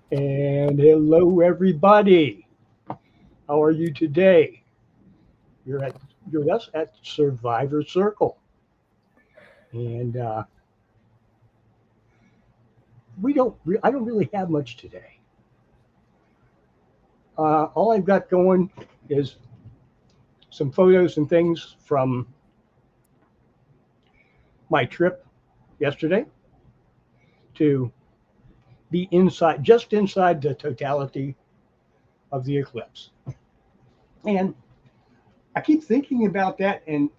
And hello, everybody. How are you today? You're at you're with us at Survivor Circle, and I don't really have much today. All I've got going is some photos and things from my trip yesterday to be just inside the totality of the eclipse. And I keep thinking about that, and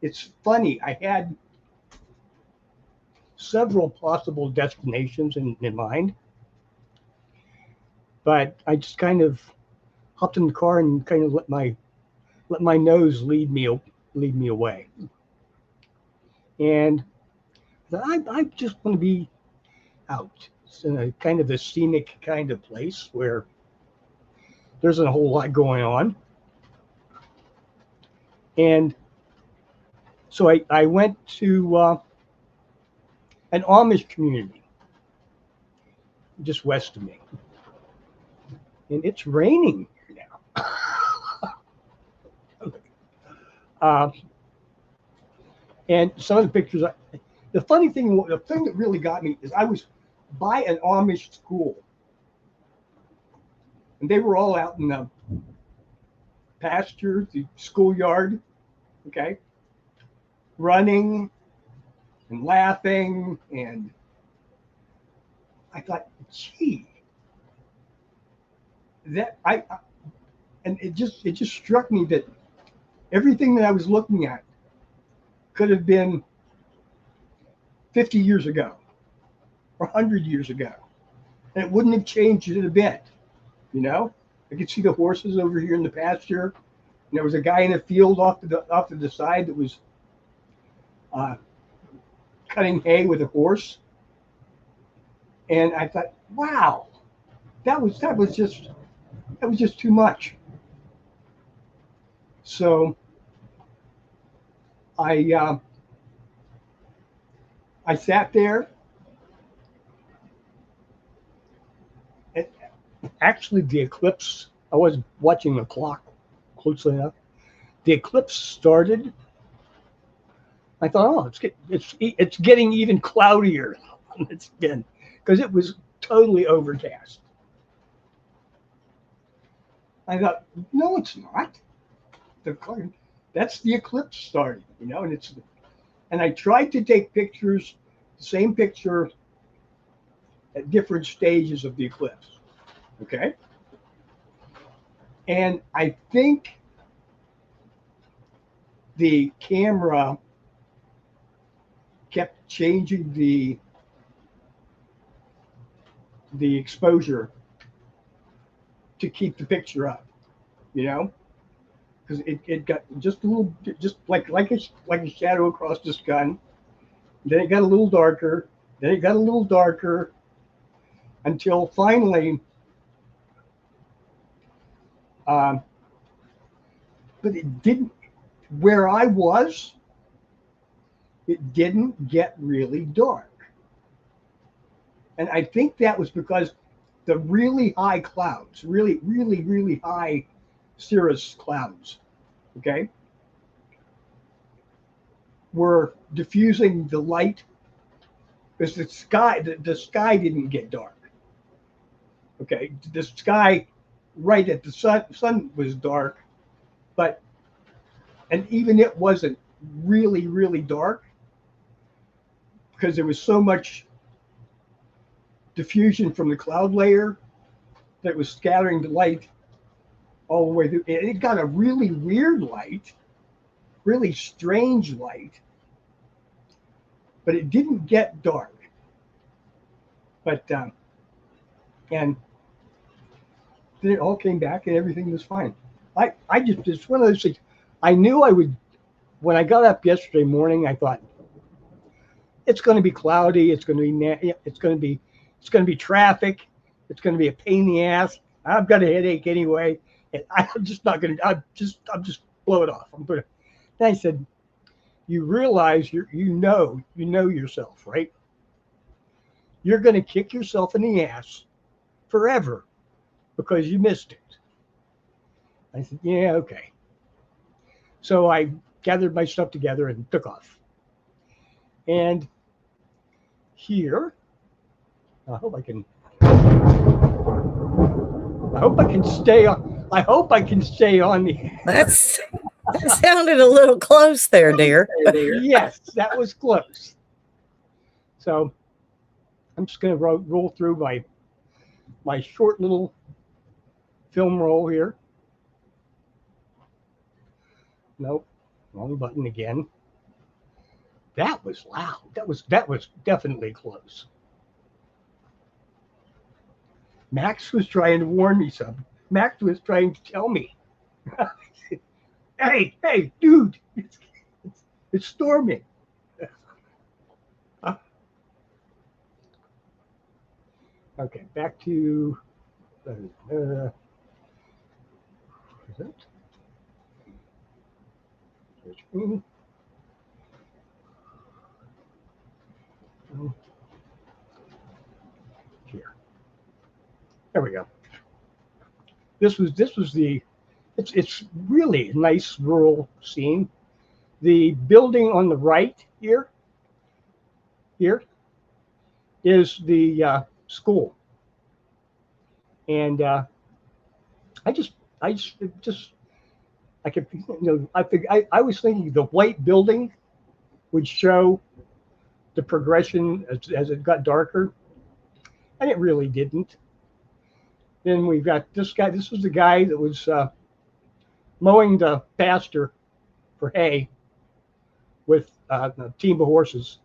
it's funny. I had several possible destinations in mind, but I just kind of hopped in the car and kind of let my nose lead me away. And I just want to be out. It's in a kind of a scenic kind of place where there's a whole lot going on. And so I went to an Amish community just west of me. And it's raining here now. uh, and some of the pictures, the thing that really got me is I was by an Amish school. And they were all out in the pasture, the schoolyard, okay, running and laughing. And I thought, gee, that and it just struck me that everything that I was looking at could have been 50 years ago or 100 years ago, and it wouldn't have changed it a bit. You know, I could see the horses over here in the pasture. And there was a guy in a field off to the side that was uh, cutting hay with a horse. And I thought, wow, that was just too much. So I I sat there. And actually, the eclipse. I was watching the clock closely enough. The eclipse started. I thought, oh, it's getting even cloudier than it's been because it was totally overcast. I thought, no, it's not. The that's the eclipse starting, and I tried to take pictures, the same picture at different stages of the eclipse. Okay, and I think the camera kept changing the exposure to keep the picture up, you know, because it got just a little, just like a shadow across the sky. Then it got a little darker. Then it got a little darker until finally, um, but it didn't. Where I was, it didn't get really dark, and I think that was because the really high clouds, really, really, really high cirrus clouds, okay, were diffusing the light because the sky didn't get dark. Okay, the sky right at the sun was dark, but and even it wasn't really really dark because there was so much diffusion from the cloud layer that was scattering the light all the way through. It got a really weird light, really strange light, but it didn't get dark. But and then it all came back and everything was fine. I just it's one of those things. I knew I would when I got up yesterday morning. I thought it's going to be cloudy. It's going to be traffic. It's going to be a pain in the ass. I've got a headache anyway, and I'm just not going to. I'm just blow it off. I'm going to. Then I said, you realize you know yourself, right? You're going to kick yourself in the ass forever because you missed it. I said, yeah, okay. So I gathered my stuff together and took off. And here, I hope I can stay on. I hope I can stay on the. That sounded a little close there, dear. Yes, that was close. So I'm just going to roll through my short little film roll here. Nope, wrong button again. That was loud. That was definitely close. Max was trying to warn me something. Max was trying to tell me, hey, dude, it's storming. Okay, back to is it? Here. There we go. This was the it's really a nice rural scene. The building on the right here is the school, and I could, I was thinking the white building would show the progression as it got darker, and it really didn't. Then we've got this guy. This was the guy that was mowing the pasture for hay with a team of horses.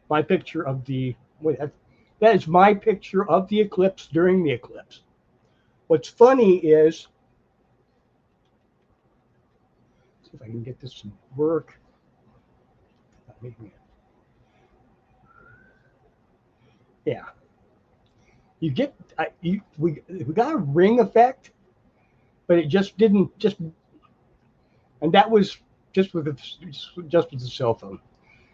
My picture of that is my picture of the eclipse during the eclipse. What's funny is, see if I can get this to work. Yeah, you get we got a ring effect, but it just didn't and that was just with the cell phone.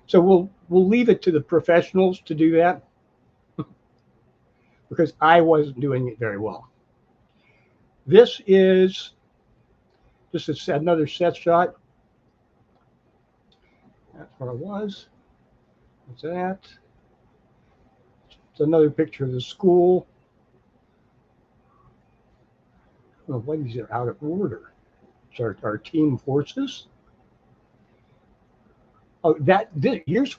So we'll leave it to the professionals to do that because I wasn't doing it very well. This is just another set shot. That's where I was. What's that? It's another picture of the school. Oh, why these are out of order? It's our team horses. Oh, here's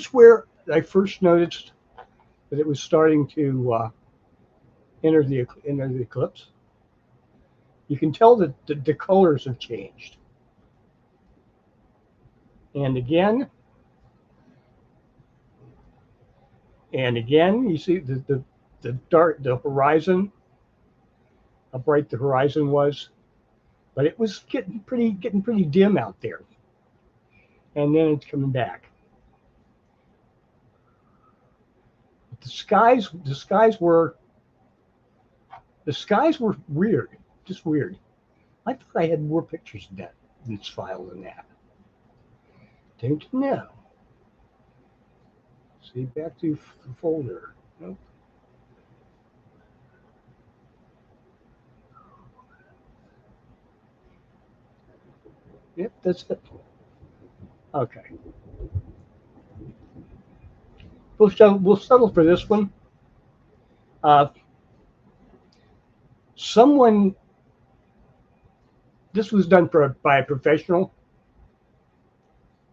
where I first noticed that it was starting to enter the eclipse. You can tell that the colors have changed. And again, you see the horizon, how bright the horizon was, but it was getting pretty dim out there. And then it's coming back. The skies were weird, just weird. I thought I had more pictures of that in this file than that. Don't know. See, back to the folder. Nope. Yep, that's it. Okay. We'll settle for this one. This was done by a professional,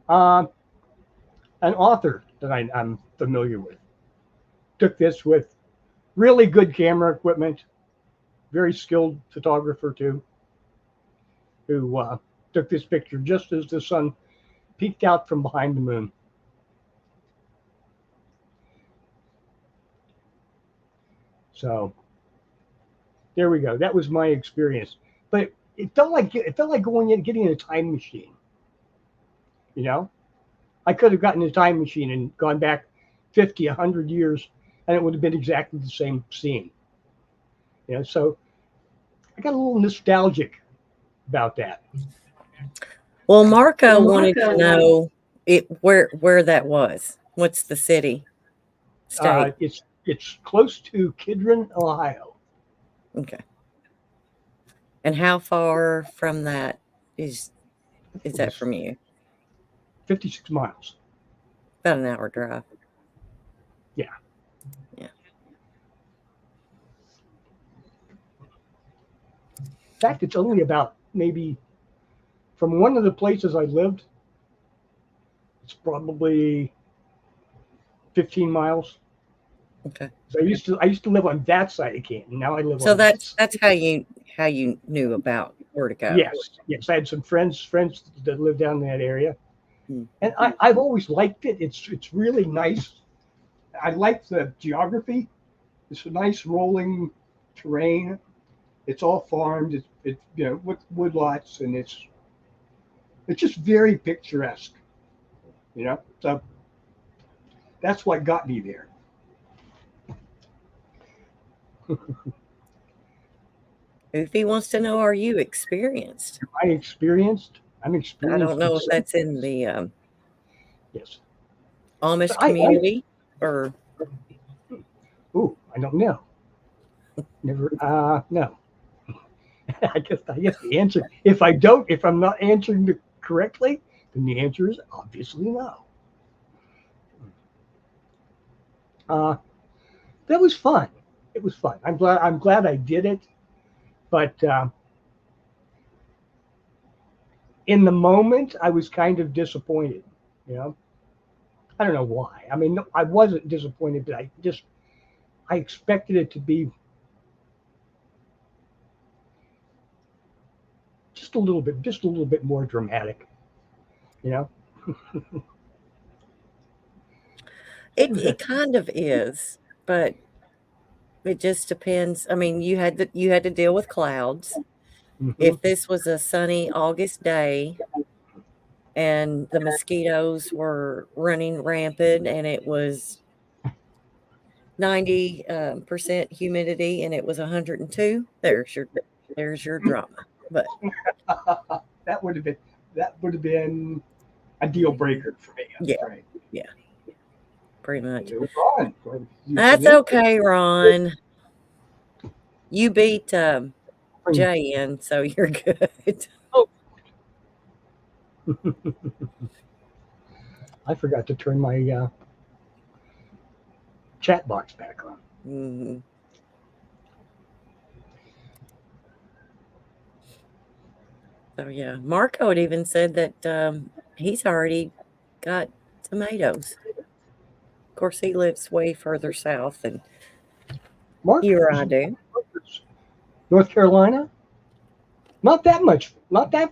an author that I'm familiar with. Took this with really good camera equipment, very skilled photographer too, who took this picture just as the sun peeked out from behind the moon. So there we go. That was my experience. But it felt like going in, getting in a time machine. You know, I could have gotten a time machine and gone back 50, 100 years, and it would have been exactly the same scene. You know, so I got a little nostalgic about that. Well, Marco wanted to know where that was. What's the city? State? It's close to Kidron, Ohio. Okay. And how far from that is that from you? 56 miles. About an hour drive. Yeah. Yeah. In fact, it's only about maybe from one of the places I lived, it's probably 15 miles. Okay. So I used to live on that side of Canton. Now I live So on this. that's how you knew about where to go. Yes. I had some friends that lived down in that area, Mm. and I've always liked it. It's really nice. I like the geography. It's a nice rolling terrain. It's all farmed. It's with woodlots, and it's just very picturesque. So that's what got me there. Goofy wants to know, are you experienced? I'm experienced I don't know in if some that's in things. the Yes. Amish I community or I don't know. Never. No. I guess the answer. If I'm not answering it correctly, then the answer is obviously no. That was fun. It was fun. I'm glad I did it, but in the moment, I was kind of disappointed. You know, I don't know why. I mean, no, I wasn't disappointed, but I expected it to be just a little bit more dramatic. You know. it kind of is, but it just depends. I mean, you had to deal with clouds. Mhm. If this was a sunny August day and the mosquitoes were running rampant and it was 90% humidity and it was 102, there's your drama. But that would have been a deal breaker for me. I'm yeah, afraid. yeah, pretty much. It was fun. That's okay, Ron. You beat Jay in, so you're good. Oh, I forgot to turn my chat box back on. Mhm. So yeah, Marco had even said that he's already got tomatoes. Of course, he lives way further south than Mark, you or I do. North Carolina? Not that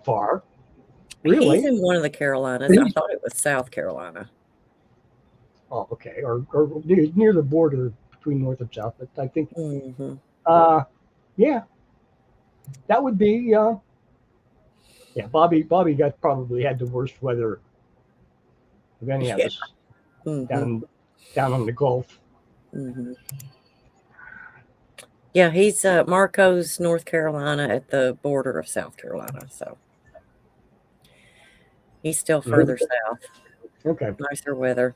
far, He's really. in one of the Carolinas. I thought it was South Carolina. Oh, okay. Or near the border between North and South. But I think, Hmm. yeah, that would be, yeah, Bobby probably had the worst weather of any of Yeah. us Hmm. down, down on the Gulf. Hmm. Yeah, he's Marco's North Carolina at the border of South Carolina. So he's still further Mhm. south. Okay. Nicer weather.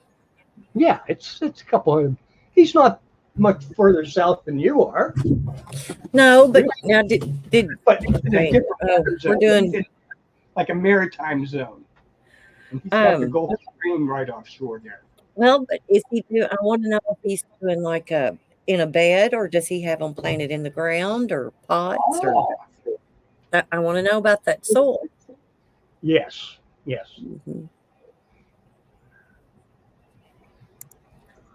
Yeah, it's a couple hundred. He's not much further south than you are, No, but really, now did but he's in a wait, different weather we're zone. He's doing in like a maritime zone, and he's got the um Gulf Stream right offshore there. well, but is he doing, I want to know if he's doing like a in a bed or does he have them planted in the ground or pots or Oh, I want to know about that soil. yes, yes. Mhm.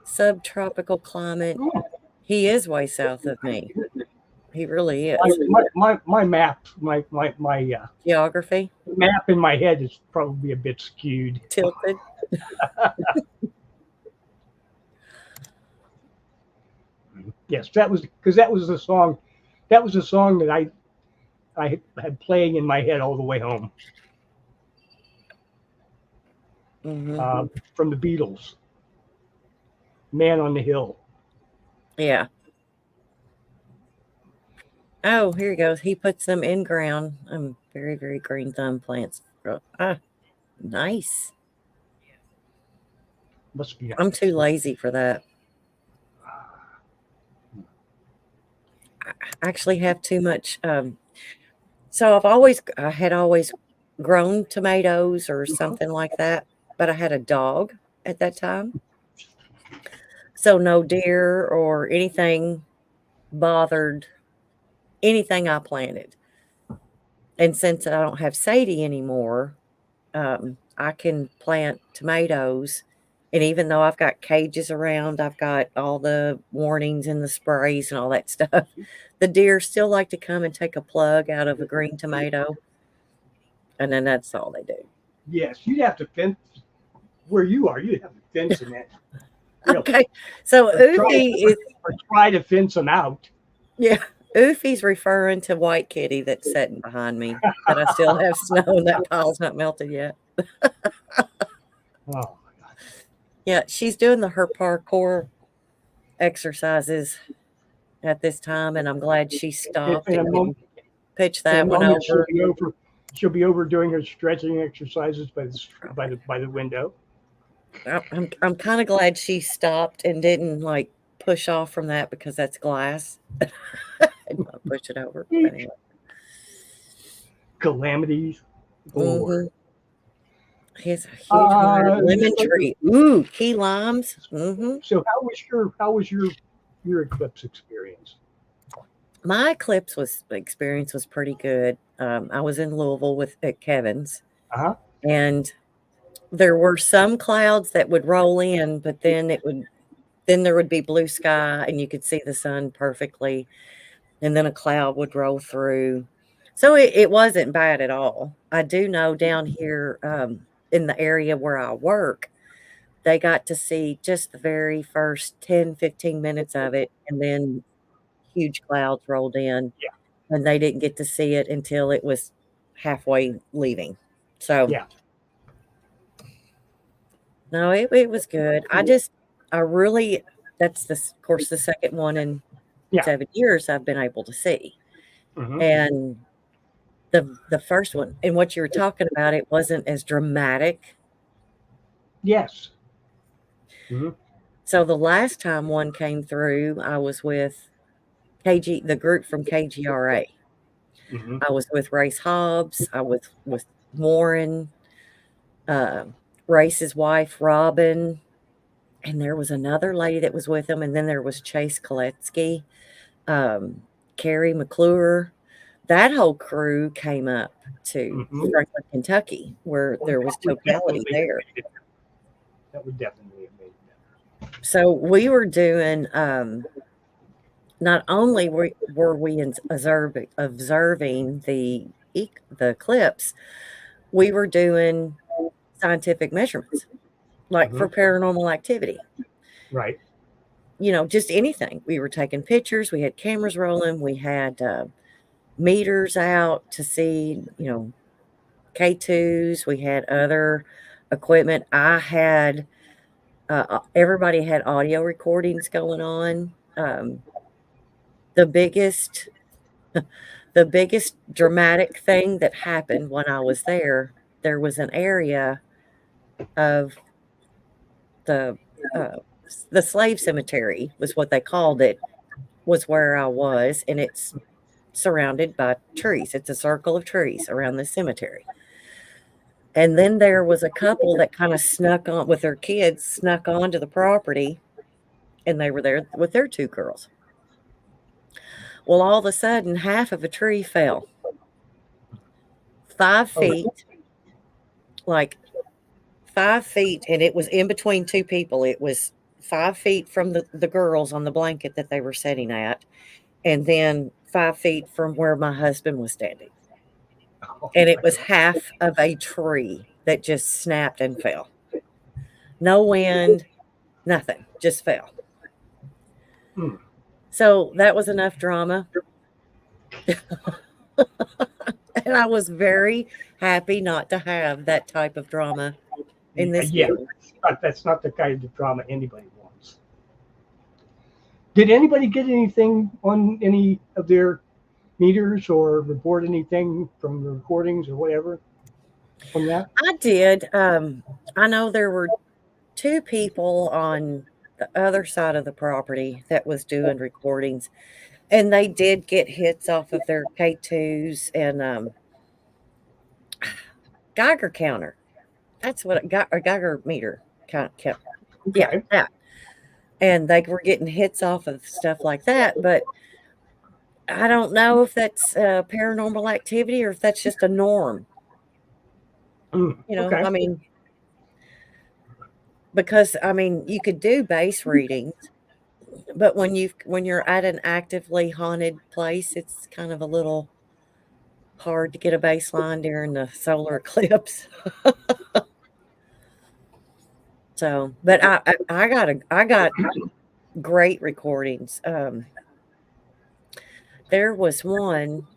Subtropical climate. Hmm. He is way south of me. He really My, is. my map, Geography map in my head is probably a bit skewed. tilted. Yes, that was because that was the song. That was a song that I had playing in my head all the way home Hmm. from the Beatles. Man on the Hill. Yeah. Oh, here he goes. He puts them in ground. Very, very green thumb plants. Nice. Must be. I'm too lazy for that. I actually have too much. So I had always grown tomatoes or something like that, but I had a dog at that time. So no deer or anything bothered anything I planted. And since I don't have Sadie anymore, I can plant tomatoes. And even though I've got cages around, I've got all the warnings and the sprays and all that stuff, the deer still like to come and take a plug out of a green tomato. And then that's all they do. Yes, you'd have to fence where you are. You'd have to fence in that. Really. Okay. So try to fence them out. Yeah. Oofy's referring to White Kitty that's sitting behind me, that I still have snow and that pile's not melted yet. Oh my God. Yeah, she's doing her parkour exercises at this time, and I'm glad she stopped and pitched that one over. She'll be over doing her stretching exercises by the window. I'm kind of glad she stopped and didn't like push off from that because that's glass. And push it over. Anyway. Calamities. Mm-hmm. Here's a huge lemon tree. Ooh, key limes. Mm-hmm. So how was your Eclipse experience? My Eclipse experience was pretty good. I was in Louisville at Kevin's, and there were some clouds that would roll in, but then there would be blue sky and you could see the sun perfectly, and then a cloud would roll through. So it wasn't bad at all. I do know down here in the area where I work, they got to see just the very first 10, 15 minutes of it, and then huge clouds rolled in, and they didn't get to see it until it was halfway leaving. So yeah. No, it was good. That's of course the second one in 7 years I've been able to see. Mm-hmm. And the first one, and what you were talking about, it wasn't as dramatic. Yes. Mm-hmm. So the last time one came through, I was with the group from KGRA. Mm-hmm. I was with Race Hobbs. I was with Warren, Race's wife, Robin, and there was another lady that was with him, and then there was Chase Koletsky, Carrie McClure. That whole crew came up to Franklin, Kentucky, where there was totality there. That would definitely have made it better. So we were doing, not only were we observing the eclipse, we were doing scientific measurements, like for paranormal activity. Right. Just anything. We were taking pictures. We had cameras rolling. We had meters out to see, K2s. We had other equipment. I had, everybody had audio recordings going on. The biggest dramatic thing that happened when I was there was an area of the slave cemetery, was what they called it, was where I was, and it's surrounded by trees. It's a circle of trees around the cemetery. And then there was a couple that kind of snuck on with their kids, snuck onto the property, and they were there with their 2 girls. Well, all of a sudden, half of a tree fell 5 feet, like 5 feet, and it was in between 2 people. It was 5 feet from the girls on the blanket that they were sitting at, and then 5 feet from where my husband was standing. And it was half of a tree that just snapped and fell. No wind, nothing, just fell. So that was enough drama. And I was very happy not to have that type of drama in this meeting. That's not the kind of drama anybody wants. Did anybody get anything on any of their meters or report anything from the recordings or whatever from that? I did. I know there were two people on the other side of the property that was doing recordings, and they did get hits off of their K2s and Geiger counter. That's what a Geiger meter kept. Yeah, Okay. that. And they were getting hits off of stuff like that, but I don't know if that's paranormal activity or if that's just a norm. Okay. I mean, because I mean, you could do base readings, but when you're at an actively haunted place, it's kind of a little hard to get a baseline during the solar eclipse. So, but I got great recordings. There was one,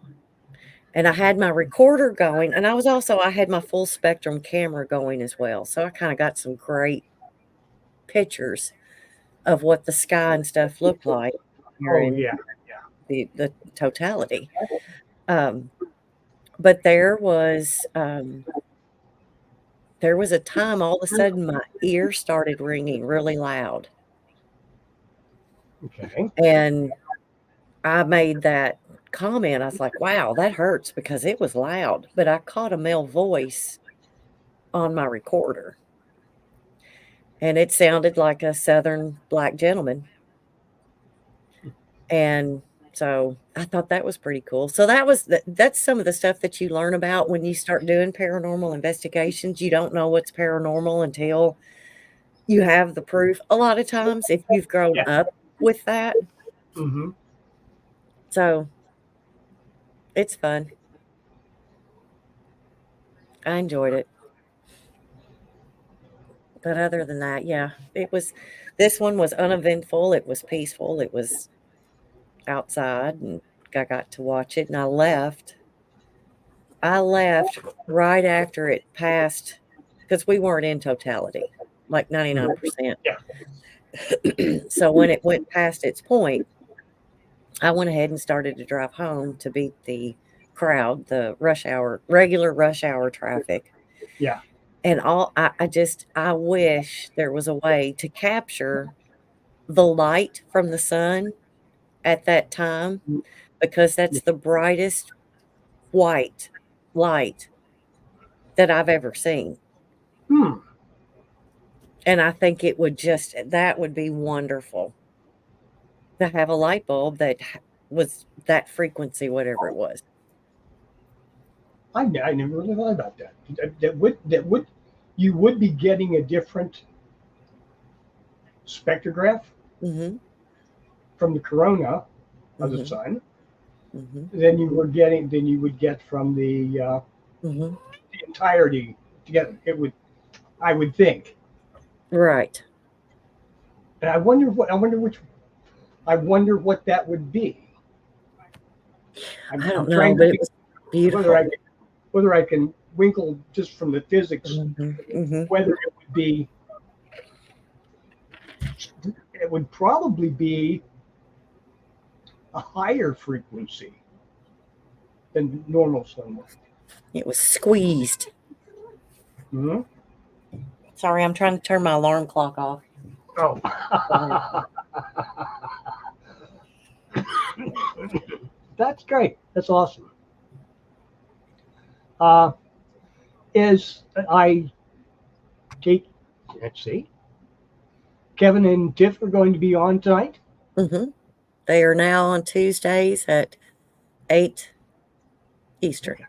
and I had my recorder going, and I had my full spectrum camera going as well. So I kind of got some great pictures of what the sky and stuff looked like Oh during yeah. the totality. Um, but there was a time all of a sudden my ear started ringing really loud, Okay. and I made that comment. I was like, "Wow, that hurts," because it was loud, but I caught a male voice on my recorder, and it sounded like a Southern black gentleman. And so I thought that was pretty cool. So that's some of the stuff that you learn about when you start doing paranormal investigations. You don't know what's paranormal until you have the proof. A lot of times, if you've grown Yeah. up with that, Mm-hmm. so it's fun. I enjoyed it. But other than that, yeah, this one was uneventful. It was peaceful. It was outside, and I got to watch it, and I left. I left right after it passed because we weren't in totality, like Mm-hmm. 99%. Yeah. So when it went past its point, I went ahead and started to drive home to beat the crowd, the regular rush hour traffic. Yeah. And I wish there was a way to capture the light from the sun at that time, because that's the brightest white light that I've ever seen. Hmm. And I think that would be wonderful to have a light bulb that was that frequency, whatever it was. I never really thought about that. That would you would be getting a different spectrograph Mhm, from the corona of the mhm, sun mhm, than you would get from mhm. the entirety together. It would, I would think. Right. And I wonder what that would be. I don't I'm know, trying to but it think was whether beautiful. whether I can winkle just from the physics Mhm, mhm. whether it would probably be a higher frequency than normal sunlight. It was squeezed. Hmm. Sorry, I'm trying to turn my alarm clock off. Oh, Sorry. that's great. That's awesome. Uh, is I take, let's see, Kevin and Tiff are going to be on tonight. Mhm. They are now on Tuesdays at 8 Eastern. Okay.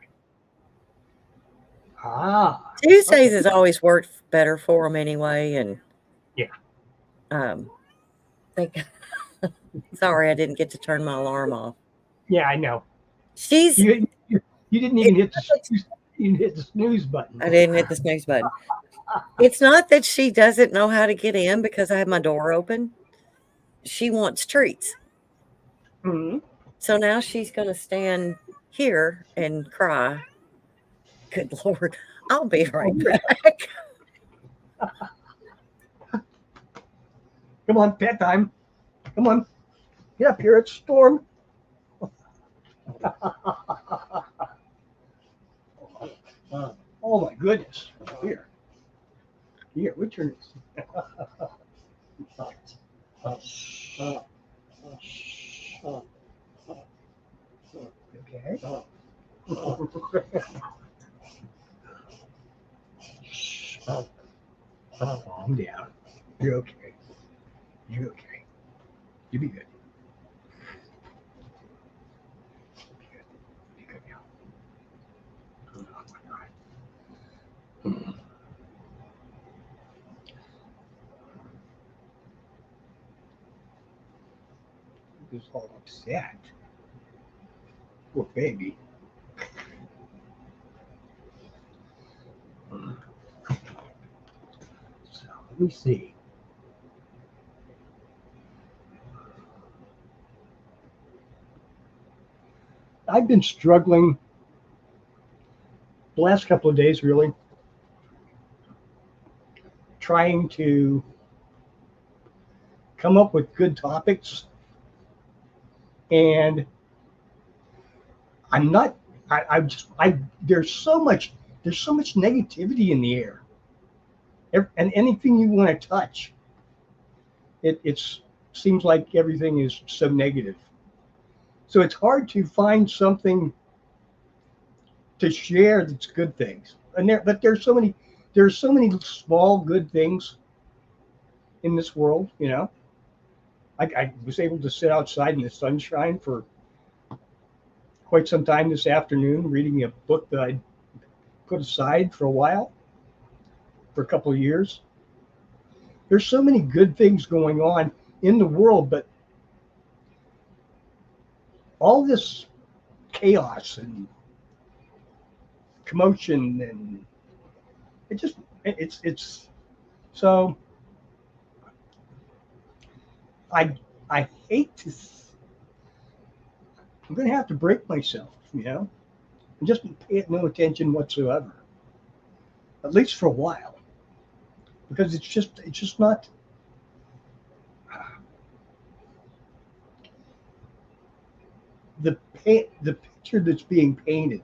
Ah, Tuesdays okay. has always worked better for them anyway, and Yeah. um, they sorry, I didn't get to turn my alarm off. Yeah, I know. She's You didn't even it's hit not that you didn't hit the snooze button. I didn't hit the snooze button. It's not that she doesn't know how to get in because I have my door open. She wants treats. Hmm. So now she's gonna stand here and cry. Good Lord. I'll be Oh, right here we go. back. Come on, pet time. Come on, get up here. It's storm. Oh my goodness. Here. Yeah, what turn is okay. Calm down. You're okay. You're okay. You'll be good. Be good. Be good now. Oh my God. He was all upset. Poor baby. So let me see. I've been struggling the last couple of days, really, trying to come up with good topics. And I'm not, there's so much negativity in the air. And anything you want to touch, it's seems like everything is so negative. So it's hard to find something to share that's good things. But there's so many small good things in this world, you know. I was able to sit outside in the sunshine for quite some time this afternoon, reading a book that I put aside for a while, for a couple of years. There's so many good things going on in the world, but all this chaos and commotion and it's so I I hate to I'm going to have to break myself, you know, and just pay it no attention whatsoever, at least for a while, because it's just not. The picture that's being painted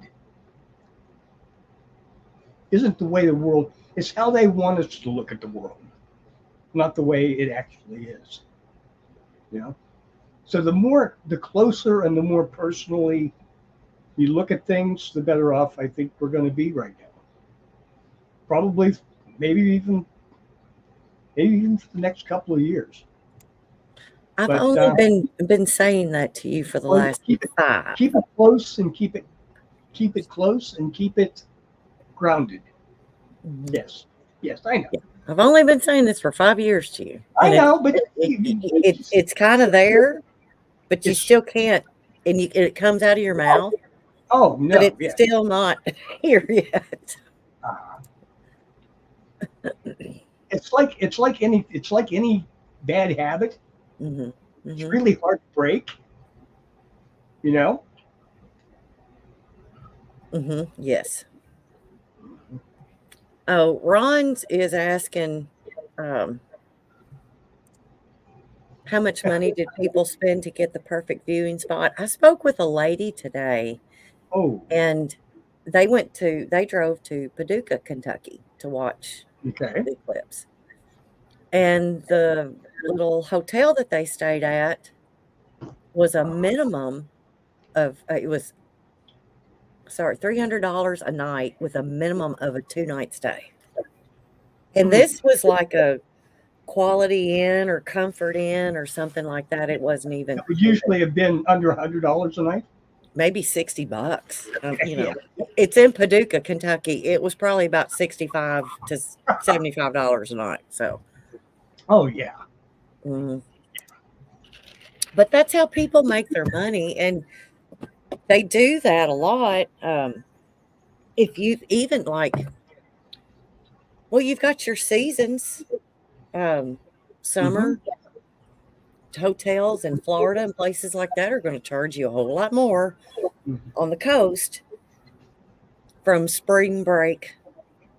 isn't the way the world. It's how they want us to look at the world, not the way it actually is. You know. So the closer and the more personally you look at things, the better off I think we're going to be right now. Probably, maybe even for the next couple of years. I've But only been saying that to you for the last five. Keep it close and keep it close and keep it grounded. Mhm. Yes, I know. Yeah. I've only been saying this for 5 years to you. I know, but it's kind of there, but you still can't, and it comes out of your mouth. Oh But no, it's still not here yet. It's like any bad habit. Mm-hmm. It's Mm-hmm. really hard to break. You know. Mm-hmm. Yes. Oh, Ron's is asking, how much money did people spend to get the perfect viewing spot? I spoke with a lady today, Oh, and they drove to Paducah, Kentucky to watch okay. the eclipse. And the little hotel that they stayed at was a minimum of it was sorry, $300 a night with a minimum of a 2-night stay. And this was like a Quality Inn or Comfort Inn or something like that. It wasn't even It would usually have been under $100 a night. maybe $60. Yeah. It's in Paducah, Kentucky. It was probably about $65 to $75 a night. So, Oh yeah. mhm. But that's how people make their money, and they do that a lot. If you've even well, you've got your seasons, Mm-hmm. summer hotels in Florida and places like that are going to charge you a whole lot more Mm-hmm. on the coast from spring break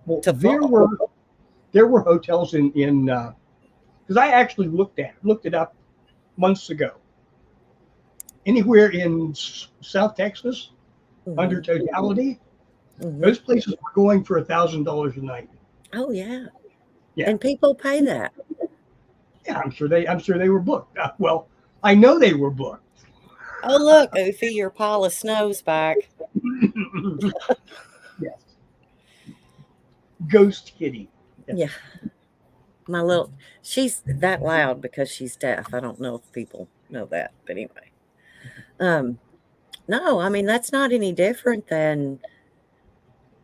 Well, to fall. there were hotels in because I actually looked it up months ago. Anywhere in South Texas under Mhm, totality, mhm. those places were going for $1,000 a night. Oh, yeah. Yeah. And people pay that. Yeah, I'm sure they were booked. Well, I know they were booked. Oh, look, Oofy, your pile of snow's back. Yes. Ghost kitty. Yeah. My little, she's that loud because she's deaf. I don't know if people know that, but anyway. No, I mean, that's not any different than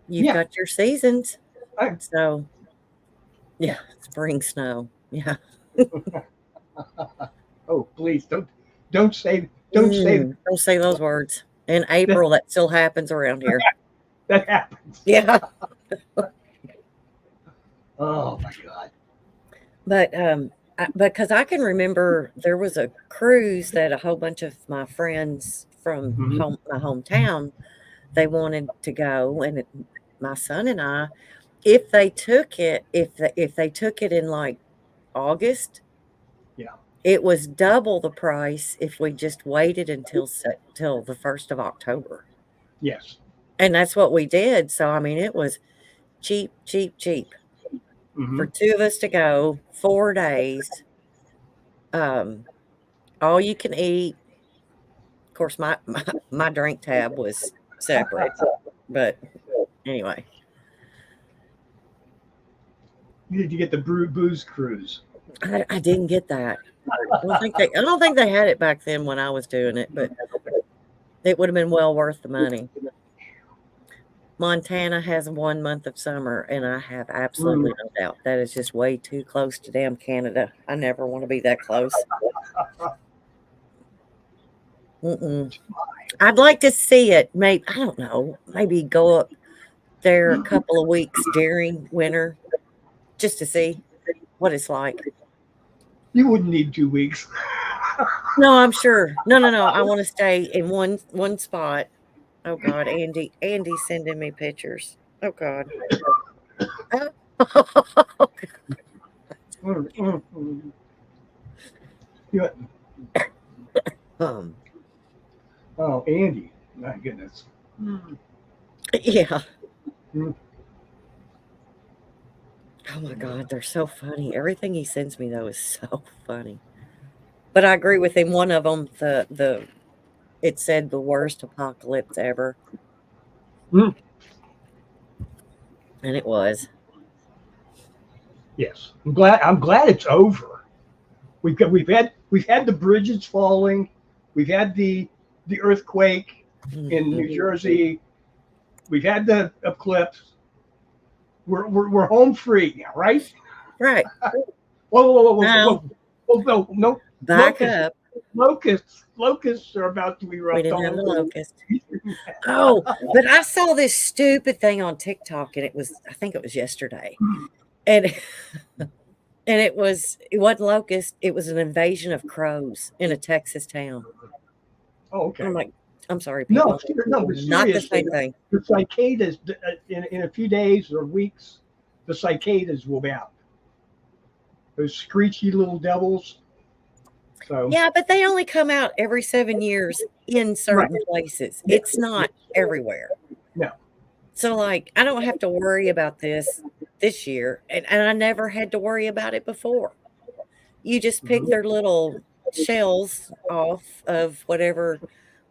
you've Yeah. got your seasons. I, So, yeah, yeah. spring snow. Yeah. Oh, please don't say Don't say those words. In that, April, that still happens around here. that happens. Yeah. Oh my God. But because I can remember there was a cruise that a whole bunch of my friends from Mhm. my hometown, they wanted to go, and my son and I, if they took it, if they took it in like August, Yeah. it was double the price if we just waited until till the 1st of October. Yes. And that's what we did. So I mean, it was cheap, cheap, cheap Hmm. for two of us to go, 4 days. Um, all you can eat. Of course, my drink tab was separate, but anyway. Did you get the booze cruise? I didn't get that. I don't think they had it back then when I was doing it, but it would have been well worth the money. Montana has 1 month of summer, and I have absolutely no doubt that is just way too close to damn Canada. I never want to be that close. Mm-mm. I'd like to see it. Maybe I don't know. Maybe go up there a couple of weeks during winter just to see what it's like. You wouldn't need 2 weeks. No, I'm sure. No, no, no. I want to stay in one spot. Oh God, Andy's sending me pictures. Oh God. You- um, oh, Andy. My goodness. yeah. Mm. Oh my God, they're so funny. Everything he sends me though is so funny. But I agree with him. One of them, the it said the worst apocalypse ever, Mm. and it was. Yes. I'm glad it's over. We've had the bridges falling. We've had the earthquake in Mhm. New Jersey. We've had the eclipse. We're home free now, right? Right. Whoa, whoa, whoa, whoa, whoa, Now whoa, whoa, no, no, back locusts, up. locusts are about to We erupt didn't all have the over. locust. Oh, but I saw this stupid thing on TikTok, and I think it was yesterday, and it wasn't locust. It was an invasion of crows in a Texas town. Oh, I'm okay. like, I'm sorry, No, people, no, but not the seriously, same thing. the cicadas in a few days or weeks, the cicadas will be out. Those screechy little devils. So Yeah, but they only come out every 7 years in right, certain places. yeah, It's not everywhere. no, So, like, I don't have to worry about this year, and I never had to worry about it before. You just pick mhm. their little shells off of whatever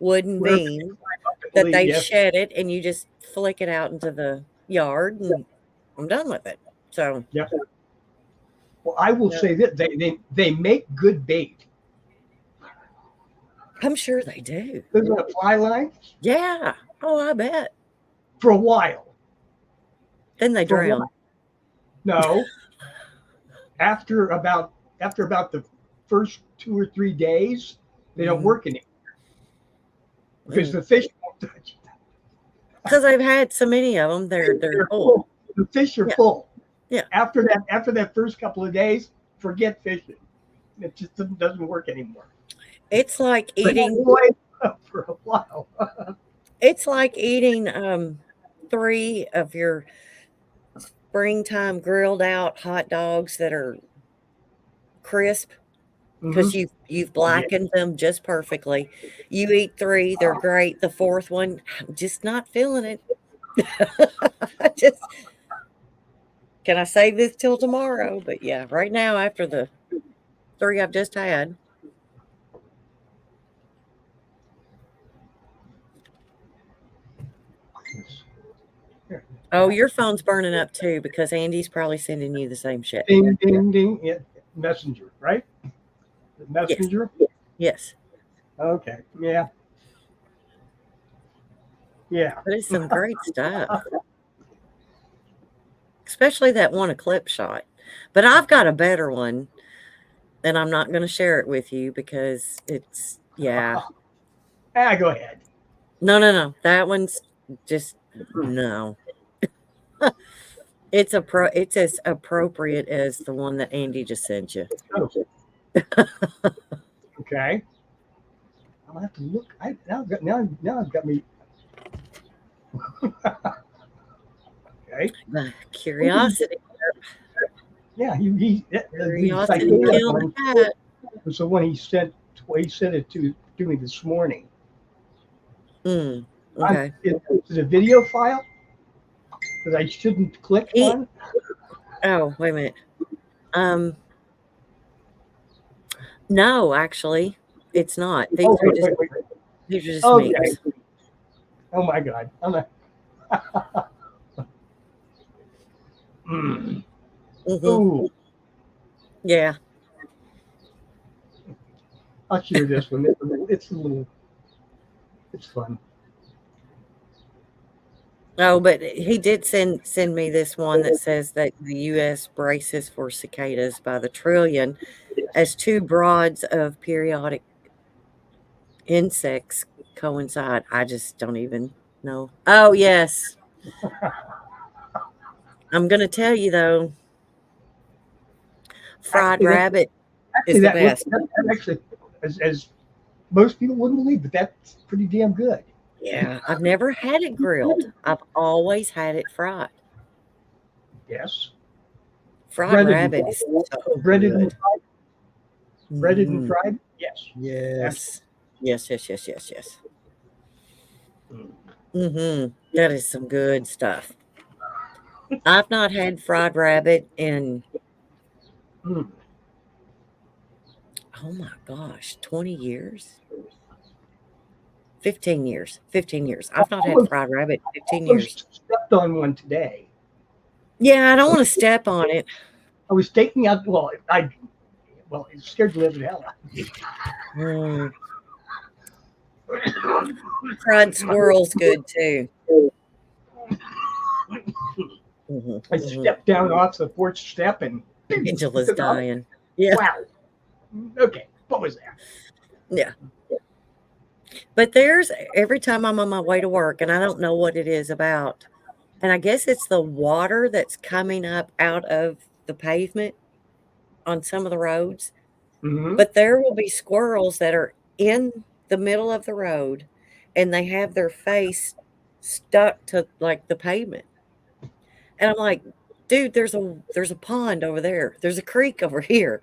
wooden Wherever they beam climb up and that leave, they've yes, shedded, and you just flick it out into the yard, and I'm done with it. So, yes. Well, I will no, say that they make good bait. I'm sure they do. Those are the fly lines Yeah. Oh, I bet. for a while. Then they For a drown. while. No, after about the first 2 or 3 days, they don't Mhm. work anymore because the fish won't touch it. Because I've had so many of them, they're They're full. full. The fish are Yeah, full. yeah. After that first couple of days, forget fishing. It just doesn't work anymore. It's like But eating anyway, for a while. it's like eating, 3 of your springtime grilled out hot dogs that are crisp Hmm. because you've Yeah. blackened them just perfectly. You eat 3, they're great. The 4th one, I'm just not feeling it. I just Can I save this till tomorrow? But yeah, right now, after the 3 I've just had. Oh, your phone's burning up too because Andy's probably sending you the same shit. Ding, ding, ding. Yeah. Messenger, right? The Yes. messenger? Yes. Okay. Yeah. Yeah. But it's some great stuff. Especially that one Eclipse shot. But I've got a better one, and I'm not going to share it with you because it's, yeah. Go ahead. No. That one's just, no. It's as appropriate as the one that Andy just sent you. Oh. Okay. I'll have to look. Now I've got me. Okay. Curiosity. Yeah, the Curiosity Cicada killed one the cat. was the one he sent. He sent it to me this morning. Okay. Is it a video file that I shouldn't click on? Oh, wait a minute. No, actually, it's not. These are just Wait. these are just Okay. memes. Oh my God. I'm not. Ooh. Yeah. I'll share this one. It's a little. It's fun. Oh, but he did send me this one that says that the U.S. braces for cicadas by the trillion as 2 broads of periodic insects coincide. I just don't even know. Oh, yes. I'm going to tell you, though, fried rabbit is the best. Actually, as most people wouldn't believe, but that's pretty damn good. Yeah, I've never had it grilled. I've always had it fried. Yes. Fried rabbit is so breaded good. and fried. Breaded and fried. Yes. Yes. Yes. That is some good stuff. I've not had fried rabbit in, oh my gosh, 20 years? 15 years. 15 years. I've not had fried rabbit in 15 years. Stepped on one today. Yeah, I don't want to step on it. I was taking out. It scared the living hell out of me. Fried squirrel's good too. I stepped down off the porch step and Angela's dying. Yeah. Wow. Okay. What was that? Yeah. But there's every time I'm on my way to work and I don't know what it is about. And I guess it's the water that's coming up out of the pavement on some of the roads. But there will be squirrels that are in the middle of the road and they have their face stuck to like the pavement. And I'm like, dude, there's a pond over there. There's a creek over here.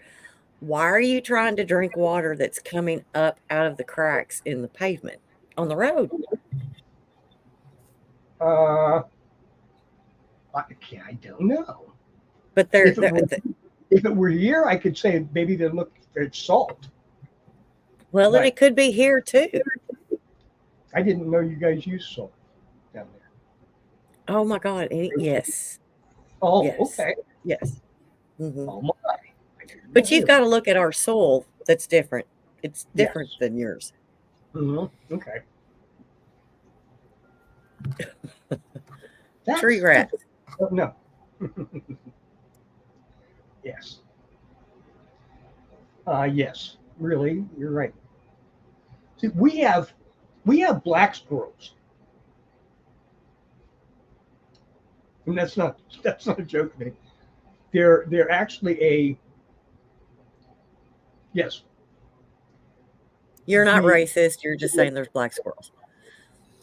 Why are you trying to drink water that's coming up out of the cracks in the pavement on the road? I don't know. But if it were here, I could say maybe they look it's salt. Well, then it could be here too. I didn't know you guys use salt down there. Oh my God! Yes. Oh, yes. Okay. Yes. Oh my! But you've got to look at our soil. That's different. It's different than yours. Okay. Tree rat. No. Yes. Yes. Really, you're right. See, we have black squirrels, and that's not a joke to me. They're actually a yes. You're not racist. You're just saying there's black squirrels.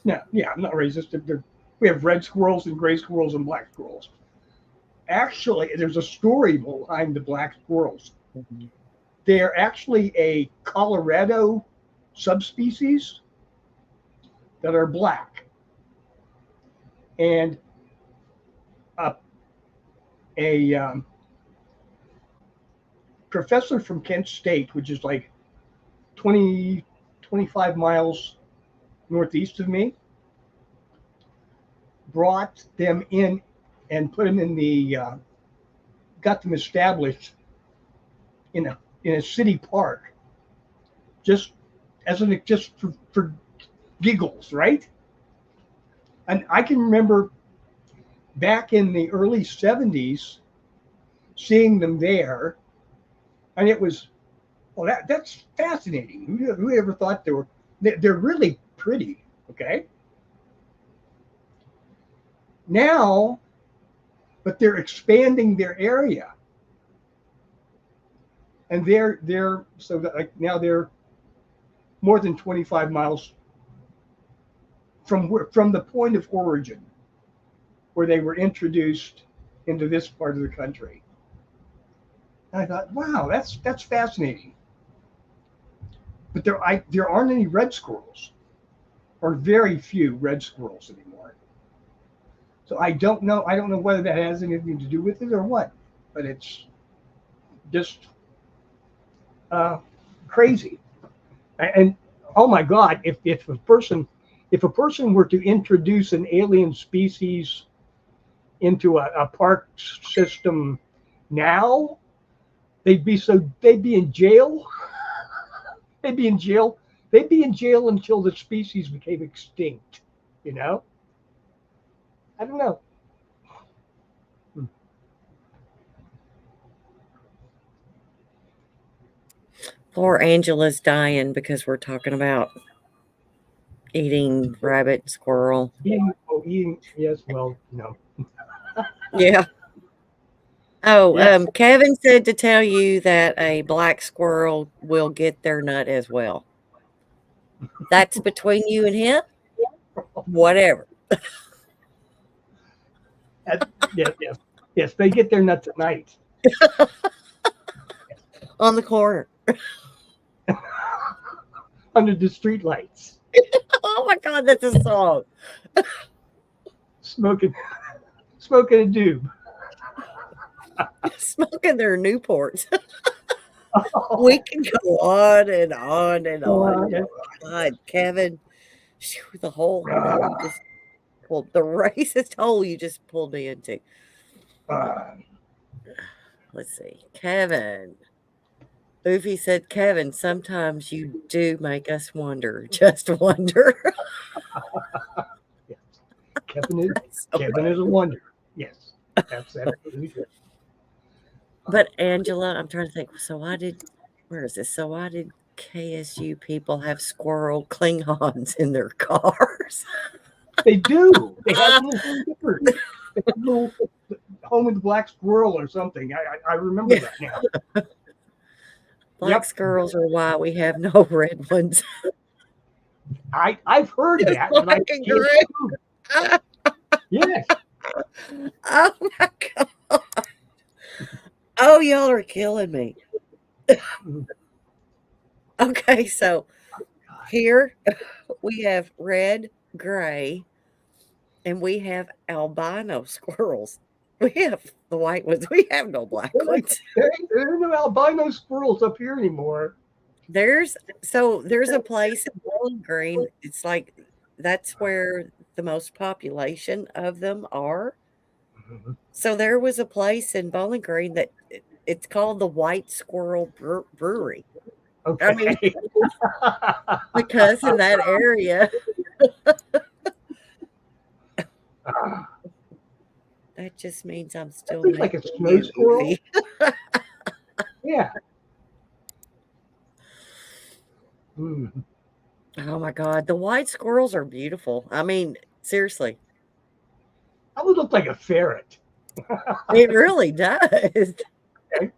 No, yeah, I'm not racist. We have red squirrels and gray squirrels and black squirrels. Actually, there's a story behind the black squirrels. They're actually a Colorado subspecies that are black. And a professor from Kent State, which is like 20, 25 miles northeast of me, brought them in and put them in the, got them established in a city park, just just for giggles, right? And I can remember back in the early 70s seeing them there, and it was, well, that's fascinating. Who ever thought they're really pretty, okay? Now, but they're expanding their area. And they're so that like now they're more than 25 miles from the point of origin where they were introduced into this part of the country. And I thought, wow, that's fascinating. But there aren't any red squirrels, or very few red squirrels anymore. So I don't know. I don't know whether that has anything to do with it or what. But it's just crazy. And oh my God, if a person were to introduce an alien species into a park system now, they'd be in jail. They'd be in jail. They'd be in jail until the species became extinct. You know? I don't know. Poor Angela's dying because we're talking about eating rabbit, squirrel. Eating. Yes. Well, no. Yeah. Oh, Yes. Kevin said to tell you that a black squirrel will get their nut as well. That's between you and him. Whatever. Yes. They get their nuts at night. On the corner. Under the street lights. Oh my God, that's a song. Smoking a doob. Smoking their Newports. We can go on and on and on. Oh, God, Kevin, the whole you just pulled the racist hole you just pulled me into. Let's see, Kevin. Boofy said, Kevin, sometimes you do make us wonder, just wonder. Yes. Kevin is a wonder. Yes, that's absolutely true. But Angela, I'm trying to think. So where is this? So why did KSU people have squirrel Klingons in their cars? They do. They have little zippers. They have little Home of the Black Squirrel or something. I remember that now. Black squirrels are why we have no red ones. I've heard that, but I can't prove it. Yes. Oh my God. Oh, y'all are killing me. Okay, so here we have red, gray, and we have albino squirrels. We have the white ones. We have no black ones. There are no albino squirrels up here anymore. There's a place in Bowling Green. It's like that's where the most population of them are. Mhm. So there was a place in Bowling Green that it's called the White Squirrel Brewery. Okay. I mean, because in that area, that just means I'm still like a snow squirrel. Yeah. Mm. Oh my God, the white squirrels are beautiful. I mean, seriously. That would look like a ferret. It really does. Okay.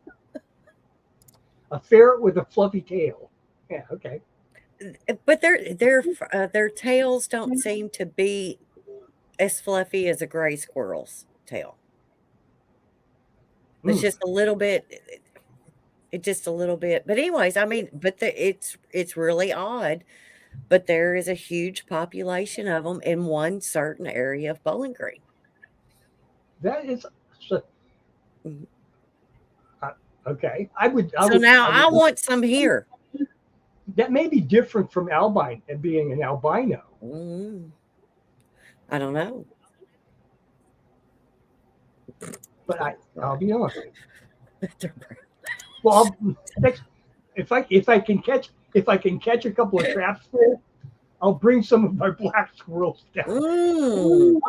A ferret with a fluffy tail. Yeah, okay. But their tails don't seem to be as fluffy as a gray squirrel's tail. It's just a little bit. It's just a little bit. But anyways, I mean, but it's really odd. But there is a huge population of them in one certain area of Bowling Green. That is so, Mhm. Okay, I would. So now I want some here. That may be different from albino and being an albino. Mm, I don't know. But I'll be honest. Well, next, if I can catch a couple of traps there, I'll bring some of my black squirrels down. Mm.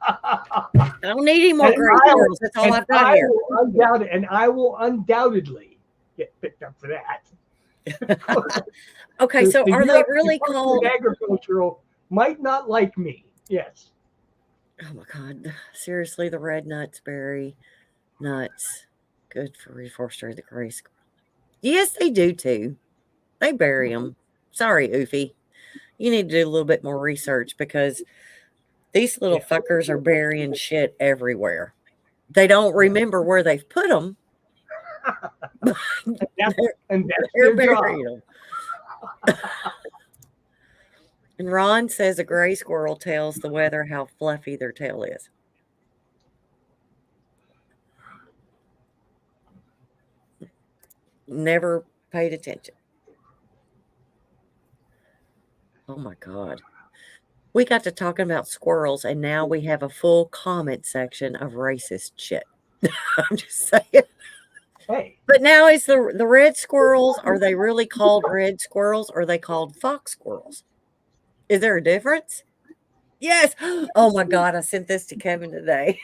I don't need any more gray squirrels. That's all I've got here. I will undoubtedly get picked up for that. Okay, so are they really called agricultural? Might not like me. Yes. Oh my God. Seriously, the red nuts berry nuts. Good for reforestry the gray squirrel. Yes, they do too. They bury them. Sorry, Oofy. You need to do a little bit more research because these little fuckers are burying shit everywhere. They don't remember where they've put them. and that's They're their job. burying them. And Ron says a gray squirrel tells the weather how fluffy their tail is. Never paid attention. Oh my God. We got to talking about squirrels, and now we have a full comment section of racist shit. I'm just saying. Hey. But now is the red squirrels, are they really called red squirrels or are they called fox squirrels? Is there a difference? Yes. Oh my God, I sent this to Kevin today.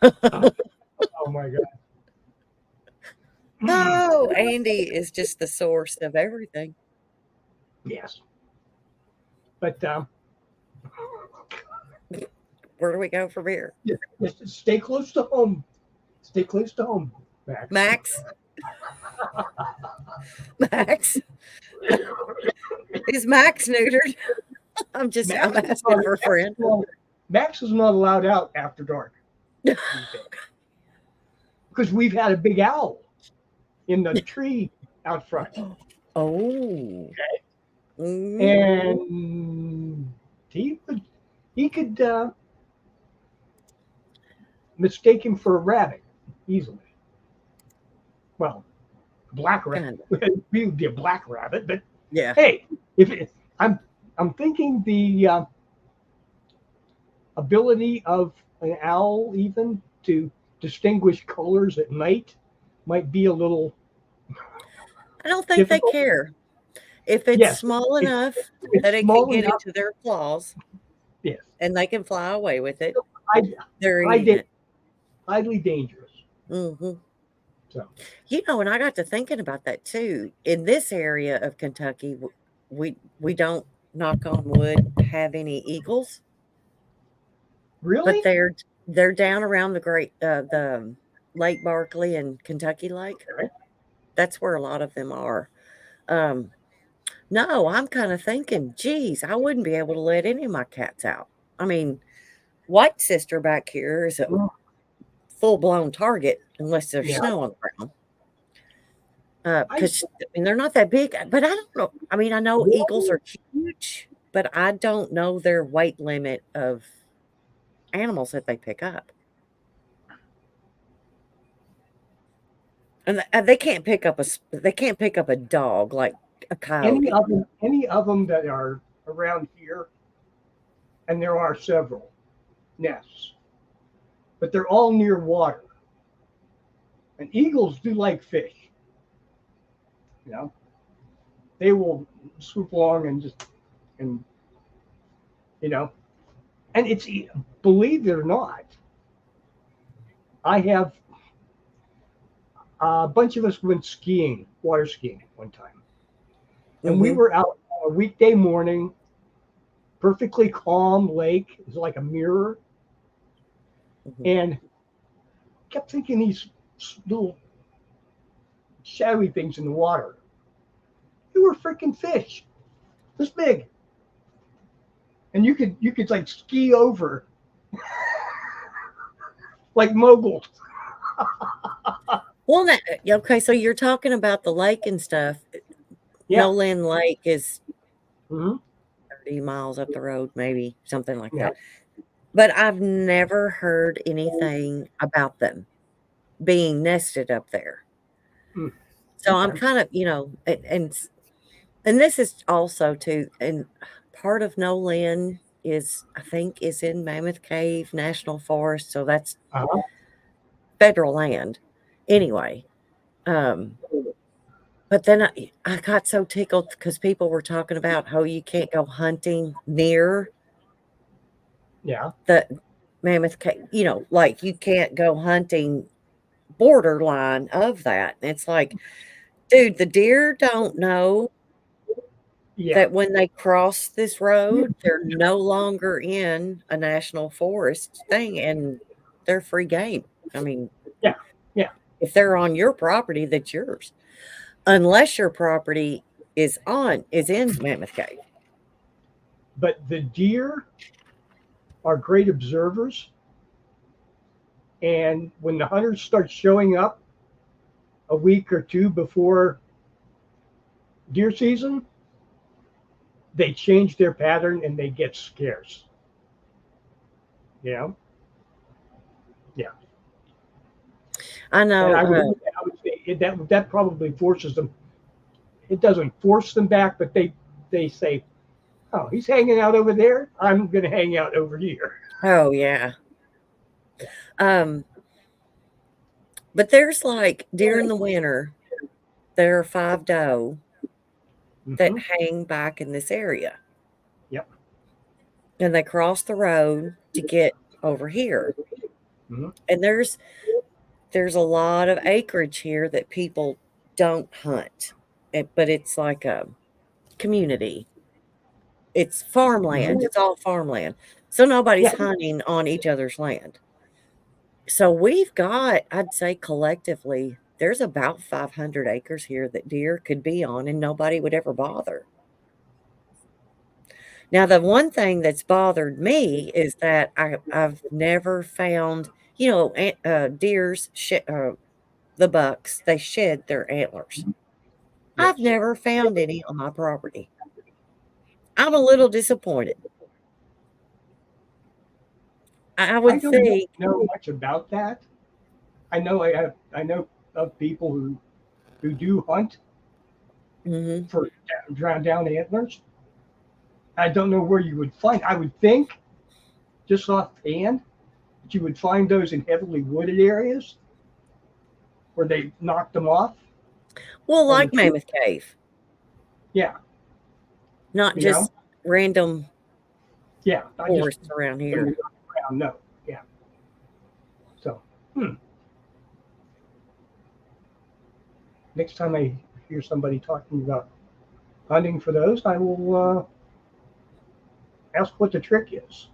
Oh my God. Oh, Andy is just the source of everything. Yes. But where do we go from here? Just stay close to home. Stay close to home, Max. Max? Max? Is Max neutered? I'm asking for a friend. Max is not allowed out after dark. Because we've had a big owl in the tree out front. Oh. Okay. And he could mistake him for a rabbit easily. Well, black rabbit. He would be a black rabbit, but yeah. Hey, I'm thinking the ability of an owl even to distinguish colors at night might be a little. I don't think difficult. They care. If it's small enough that it can get into their claws, yes, and they can fly away with it, they're eating it. Highly dangerous. Mm-hmm. So, and I got to thinking about that too. In this area of Kentucky, we don't, knock on wood, have any eagles. Really? But they're down around the Lake Barkley and Kentucky Lake. Right. That's where a lot of them are. No, I'm kind of thinking, geez, I wouldn't be able to let any of my cats out. I mean, White Sister back here is a full-blown target unless there's snow on the ground. Because they're not that big, but I don't know. I mean, I know eagles are huge, but I don't know their weight limit of animals that they pick up. And they can't pick up a dog like a coyote. Any of them that are around here, and there are several nests, but they're all near water. And eagles do like fish. They will swoop along and and it's, believe it or not, I have a bunch of us went water skiing one time. And we were out on a weekday morning, perfectly calm lake. It was like a mirror. And kept thinking these little shadowy things in the water. They were freaking fish. This big. And you could like ski over like moguls. Well, okay, so you're talking about the lake and stuff. Yeah. Nolan Lake is few miles up the road, maybe something like Yeah. that. But I've never heard anything about them being nested up there. Mm, So I'm okay. kind of, and this is also too, and part of No Land is, I think, is in Mammoth Cave National Forest, so that's Uh-huh. federal land. Anyway, um, but then I got so tickled because people were talking about how you can't go hunting near Yeah. the Mammoth Cave, like you can't go hunting borderline of that. And it's like, dude, the deer don't know Yeah. that when they cross this road, they're no longer in a national forest thing and they're free game. I mean, Yeah. Yeah. if they're on your property, that's yours. Unless your property is in Mammoth Cave. But the deer are great observers, and when the hunters start showing up a week or two before deer season, they change their pattern and they get scarce. You know? Yeah. I And know. I would say that probably forces them. It doesn't force them back, but they say, "Oh, he's hanging out over there. I'm going to hang out over here." Oh yeah. Yeah. Um, but there's like during the winter, there are 5 doe that Hmm. hang back in this area, Yep. and they cross the road to get over here. Hmm. And there's a lot of acreage here that people don't hunt, but it's like a community. It's farmland. Hmm. It's all farmland, so nobody's Yeah. hunting on each other's land. So we've got, I'd say collectively, there's about 500 acres here that deer could be on, and nobody would ever bother. Now, the one thing that's bothered me is that I've never found, deers, the bucks, they shed their antlers. I've Yes. never found any on my property. I'm a little disappointed. I I would don't think, know much about that. I know of people who do hunt mhm. for drowned down antlers. I don't know where you would find. I would think, just offhand, that you would find those in heavily wooded areas where they knocked them off Well, on the like tree. Mammoth Cave, Yeah, not you know, just random yeah, not just forests around when here. you're around. No, yeah. So next time I hear somebody talking about hunting for those, I will ask what the trick is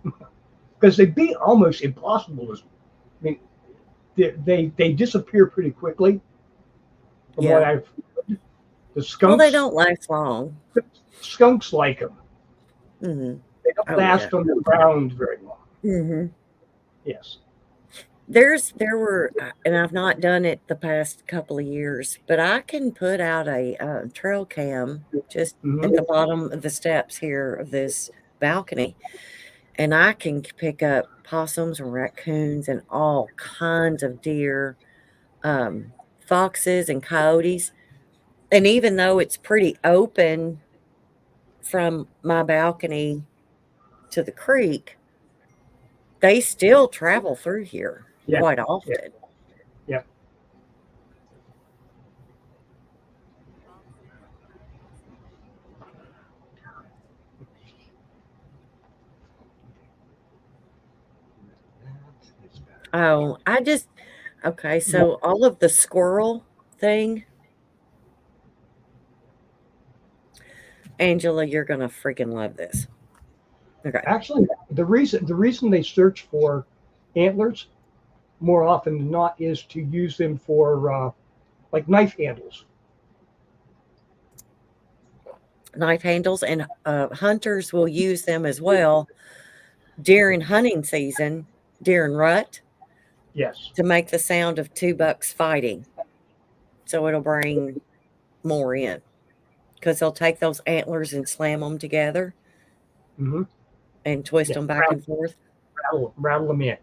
because they'd be almost impossible. I mean, they disappear pretty quickly from what Yeah. I've heard. The Well, they skunks don't last long. skunks like them. Mhm. They don't Oh, yeah. last on the ground very long. Mhm. Yes. There were, and I've not done it the past couple of years, but I can put out a trail cam just at the Hmm. bottom of the steps here of this balcony, and I can pick up possums and raccoons and all kinds of deer, foxes and coyotes. And even though it's pretty open from my balcony to the creek, they still travel through here Yeah. quite Yeah. often. Yeah. Oh, okay, so all of the squirrel thing, Angela, you're gonna freaking love this. Okay. Actually, the reason they search for antlers more often than not is to use them for like knife handles. Knife handles and hunters will use them as well during hunting season, during rut, Yes. to make the sound of 2 bucks fighting. So it'll bring more in because they'll take those antlers and slam them together. Mm-hmm. and twist Yeah. them back and forth. Rattle them in.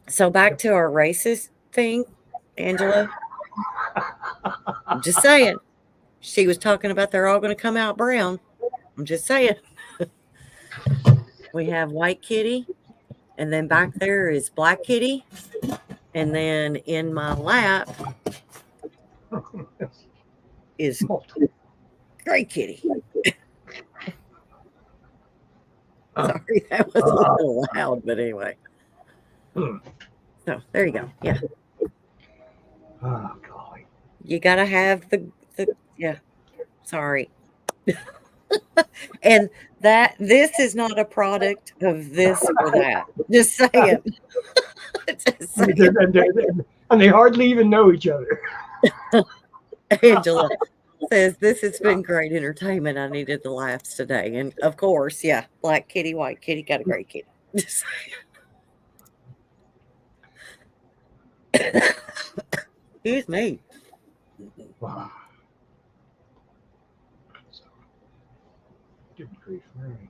So back to our racist thing, Angela. I'm just saying. She was talking about they're all going to come out brown. I'm just saying. We have white kitty, and then back there is black kitty, and then in my lap is gray kitty. Sorry, that was a little loud, but anyway. So there you go. Yeah. Oh, golly. You got to have the yeah. Sorry. And this is not a product of this or that. Just saying. Just saying. And they hardly even know each other. Angela says, this has been great entertainment. I needed the laughs today. And of course, yeah, black kitty, white kitty, got a gray kitty. Just saying. Excuse me. Wow. Good grief, right.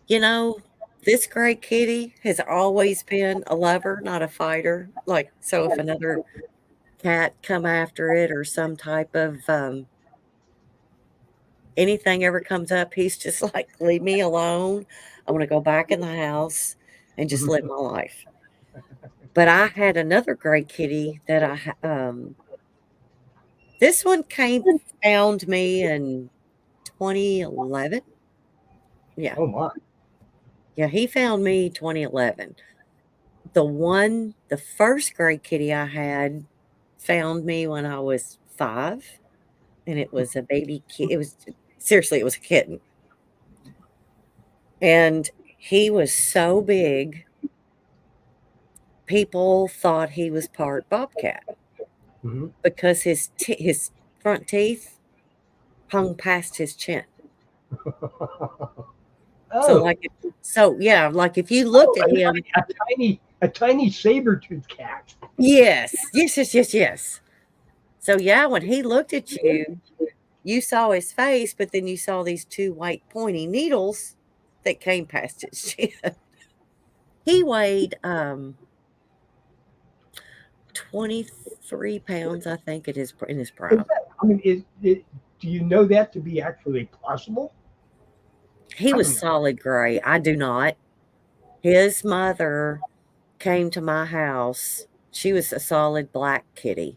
You know, this gray kitty has always been a lover, not a fighter. Like, so if another cat come after it or some type of anything ever comes up, he's just like, leave me alone. I want to go back in the house and just live my life. But I had another gray kitty that this one found me in 2011. Yeah. Oh my. Yeah, he found me 2011. The first gray kitty I had found me when I was 5, and it was a baby kid. It was seriously, it was a kitten. And he was so big, people thought he was part bobcat because his front teeth hung past his chin. Oh. Yeah, like if you looked at him, a tiny saber-toothed cat. Yes. So yeah, when he looked at you, you saw his face, but then you saw these 2 white pointy needles that came past his chin. He weighed 23 pounds, I think, in his prime. Do you know that to be actually possible? He was solid gray. I do not. His mother came to my house. She was a solid black kitty.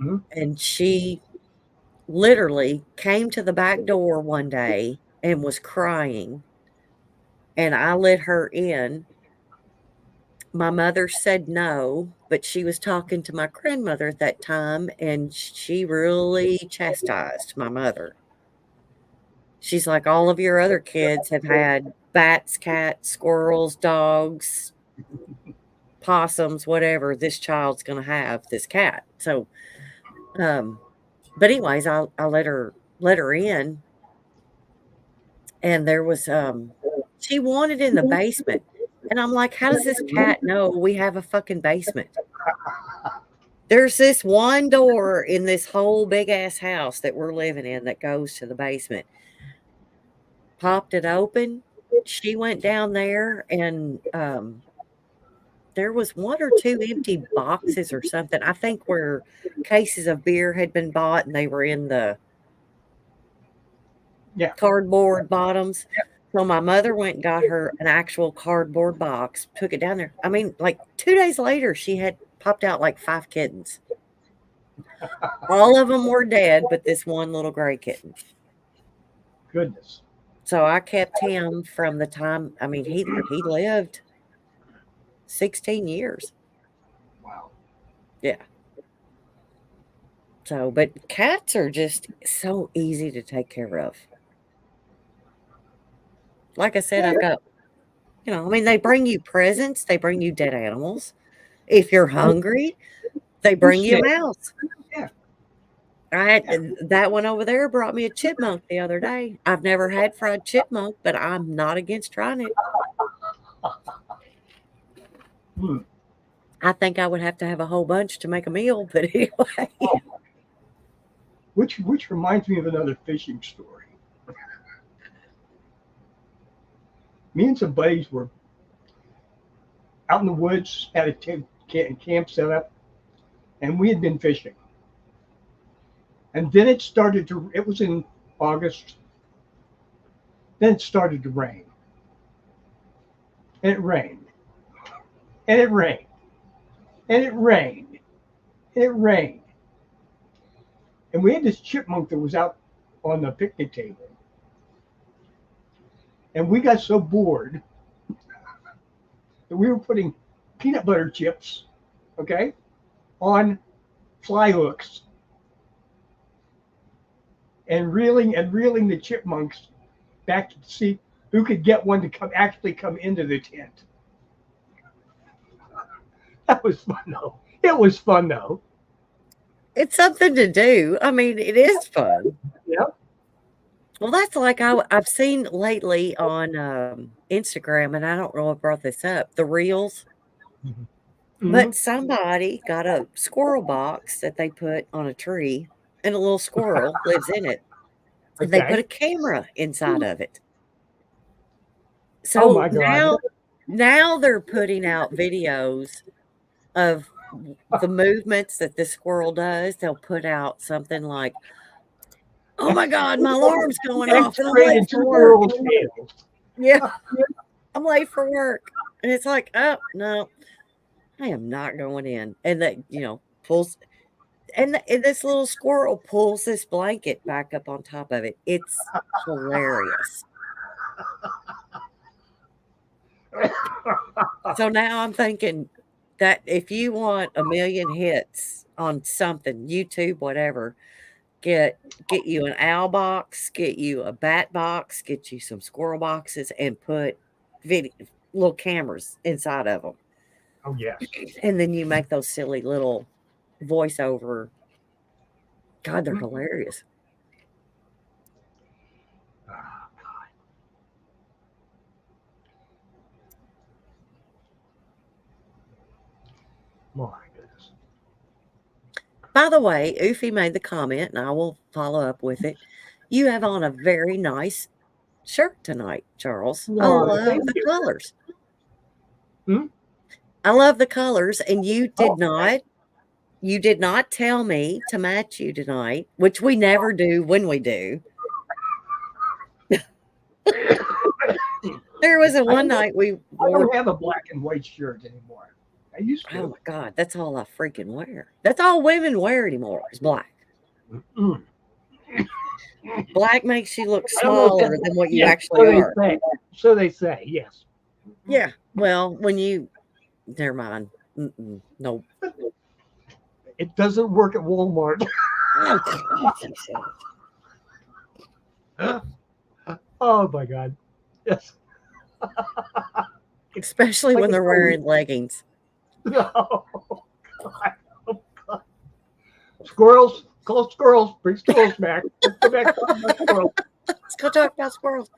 Mm-hmm. And she literally came to the back door one day and was crying. And I let her in. My mother said no, but she was talking to my grandmother at that time, and she really chastised my mother. She's like, all of your other kids have had bats, cats, squirrels, dogs, possums, whatever. This child's going to have this cat. So, but anyways, I let her in, and there was she wanted in the basement. And I'm like, how does this cat know we have a fucking basement? There's this one door in this whole big ass house that we're living in that goes to the basement. Popped it open. She went down there, and there was 1 or 2 empty boxes or something. I think where cases of beer had been bought and they were in the cardboard bottoms. So my mother went and got her an actual cardboard box, took it down there. I mean, like 2 days later, she had popped out like 5 kittens. All of them were dead, but this one little gray kitten. Goodness. So I kept him from the time, I mean, he lived 16 years. Wow. Yeah. So, but cats are just so easy to take care of. Like I said, I've got, I mean, they bring you presents. They bring you dead animals. If you're hungry, they bring you a mouse. Yeah. That one over there brought me a chipmunk the other day. I've never had fried chipmunk, but I'm not against trying it. I think I would have to have a whole bunch to make a meal, but anyway. Which reminds me of another fishing story. Me and some buddies were out in the woods, had a camp set up, and we had been fishing. And then it started to, it was in August, then it started to rain. And it rained. And it rained. And it rained. And it rained. And we had this chipmunk that was out on the picnic table. And we got so bored that we were putting peanut butter chips, okay, on fly hooks and reeling the chipmunks back to see who could get one to actually come into the tent. That was fun though. It was fun though. It's something to do. I mean, it is fun. Yeah. Well, that's like I've seen lately on Instagram, and I don't know what brought this up, the reels. Mm-hmm. But somebody got a squirrel box that they put on a tree, and a little squirrel lives in it. And they put a camera inside of it. So oh my God. now they're putting out videos of the movements that the squirrel does. They'll put out something like, "Oh my God, my alarm's going off, and I'm late for work." Yeah, I'm late for work, and it's like, oh no, I am not going in. And that pulls, and this little squirrel pulls this blanket back up on top of it. It's hilarious. So now I'm thinking that if you want a million hits on something, YouTube, whatever, get you an owl box, get you a bat box, get you some squirrel boxes, and put little cameras inside of them. Oh yes. And then you make those silly little voiceover. God, they're hilarious. Oh, God. My goodness. By the way, Oofy made the comment, and I will follow up with it. You have on a very nice shirt tonight, Charles. I love the colors. I love the colors, and you did not tell me to match you tonight, which we never do when we do. There was one night we I don't have a black and white shirt anymore. I used to. Oh my God, that's all I freaking wear. That's all women wear anymore is black. Black makes you look smaller than what you actually are. So they say, yes. Yeah. Well, never mind. No. It doesn't work at Walmart. Oh my God. Yes. Especially when they're wearing leggings. Oh, God. Oh, God. Squirrels. Call squirrels. Bring squirrels back. Let's go back to talking about squirrels. Let's go talk about squirrels.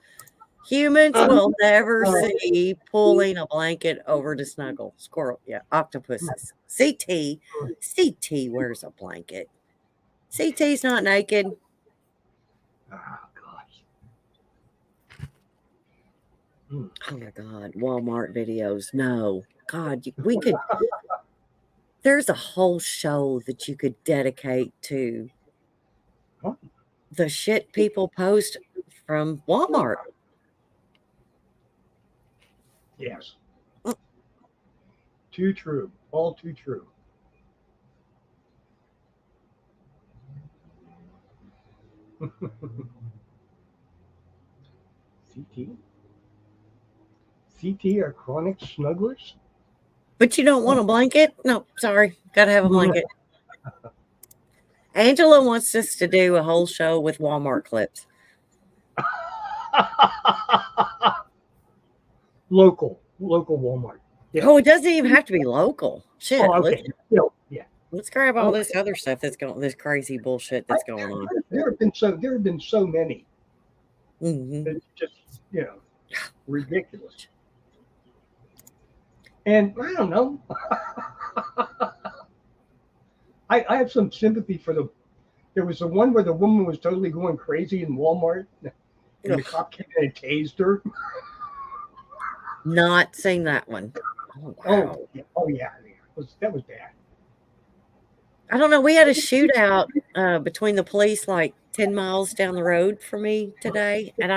Humans will never see pulling a blanket over to snuggle. Squirrel. Yeah. Octopuses. CT wears a blanket. CT's not naked. Oh, gosh. Oh my God. Walmart videos. No. God, we could. There's a whole show that you could dedicate to the shit people post from Walmart. Yes. Too true. All too true. CT are chronic snugglers? But you don't want a blanket? No, sorry. Got to have a blanket. Angela wants us to do a whole show with Walmart clips. Local Walmart. Yeah. Oh, it doesn't even have to be local. Shit. Oh, okay. Let's grab all this other stuff this crazy bullshit that's going on. There have been so many. Mm-hmm. It's just, ridiculous. And I don't know. I have some sympathy for there was the one where the woman was totally going crazy in Walmart and the cop came in and tased her. Not seen that one. Oh, wow. Oh yeah. That was bad. I don't know. We had a shootout between the police like 10 miles down the road from me today, and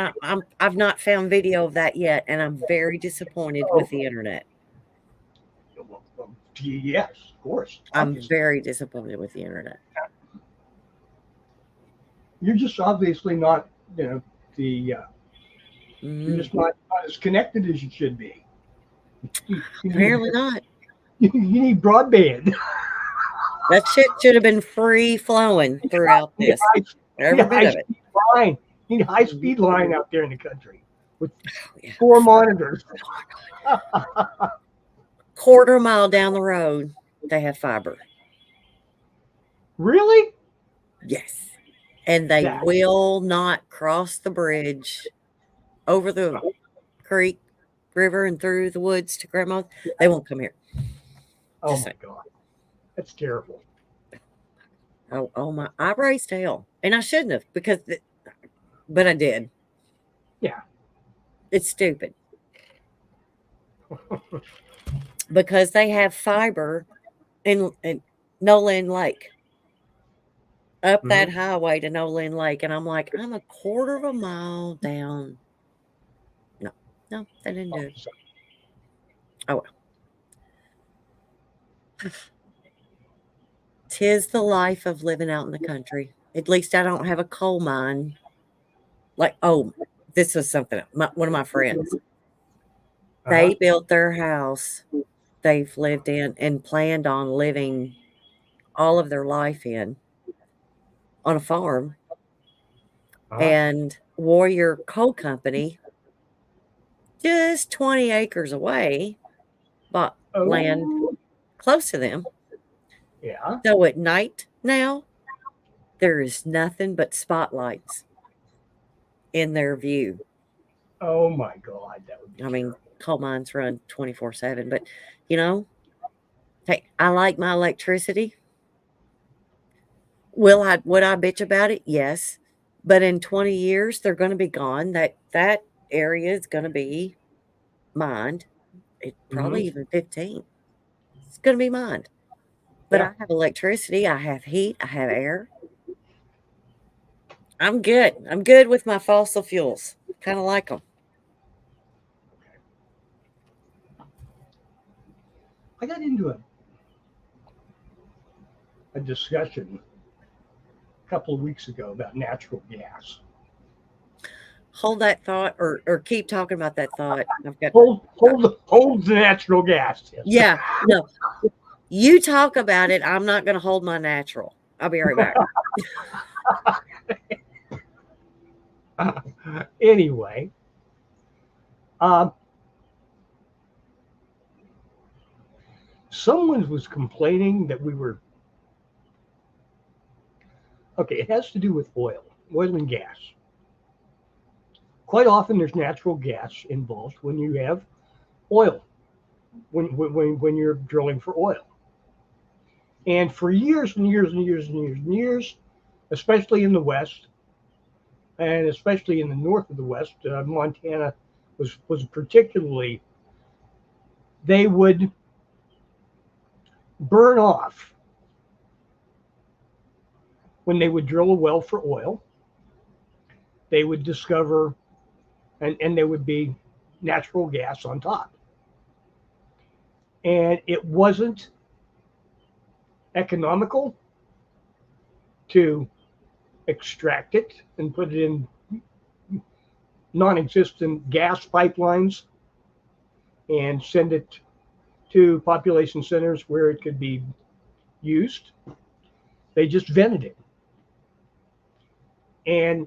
I've not found video of that yet, and I'm very disappointed Oh, with the internet. yes, of course. I'm Obviously, very disappointed with the internet. you're just obviously not, the you're Mm, just not as connected as you should be. You need apparently not. you need broadband. That shit should have been free flowing throughout You need this, you need every a bit high of it. speed line. You need a high Mhm. speed line out there in the country with Oh, yeah. 4 monitors. Quarter mile down the road, they have fiber. Really? Yes. And they That. will not cross the bridge over the creek, river, and through the woods to grandma's. They won't come here. Oh Just my saying. God, that's terrible. Oh my! I raised hell, and I shouldn't have but I did. Yeah. It's stupid because they have fiber in Nolan Lake, up Hmm. that highway to Nolan Lake, and I'm like, I'm a quarter of a mile down. No, no, they didn't do it. Oh well. 'Tis the life of living out in the country. At least I don't have a coal mine. Like, oh, this was something. One of my friends, Uh-huh. they built their house they've lived in and planned on living all of their life in on a farm. Uh-huh. And Warrior Coal Company, just 20 acres away, bought land Oh, close to them. yeah. So at night now, there is nothing but spotlights in their view. Oh my God, that would be I mean, terrible. coal mines run 24/7, but you know, hey, I like my electricity. Would I bitch about it? Yes. But in 20 years, they're going to be gone. That area is going to be mined. It Hmm. probably even 15. It's going to be mined. But Yeah. I have electricity, I have heat, I have air. I'm good. I'm good with my fossil fuels. Kind of like them. I got into a discussion a couple of weeks ago about natural gas. Hold that thought or keep talking about that thought. I've got uh, Hold the natural gas. Yes. yeah, no. You talk about it. I'm not going to hold my natural. I'll be right back. Anyway, um, someone was complaining that we were okay. It has to do with oil and gas. Quite often, there's natural gas involved when you have oil, when you're drilling for oil. And for years and years and years and years and years, especially in the West, and especially in the north of the West, Montana was particularly. They would burn off when they would drill a well for oil. They would discover, and there would be natural gas on top, and it wasn't economical to extract it and put it in non-existent gas pipelines and send it to population centers where it could be used. They just vented it. And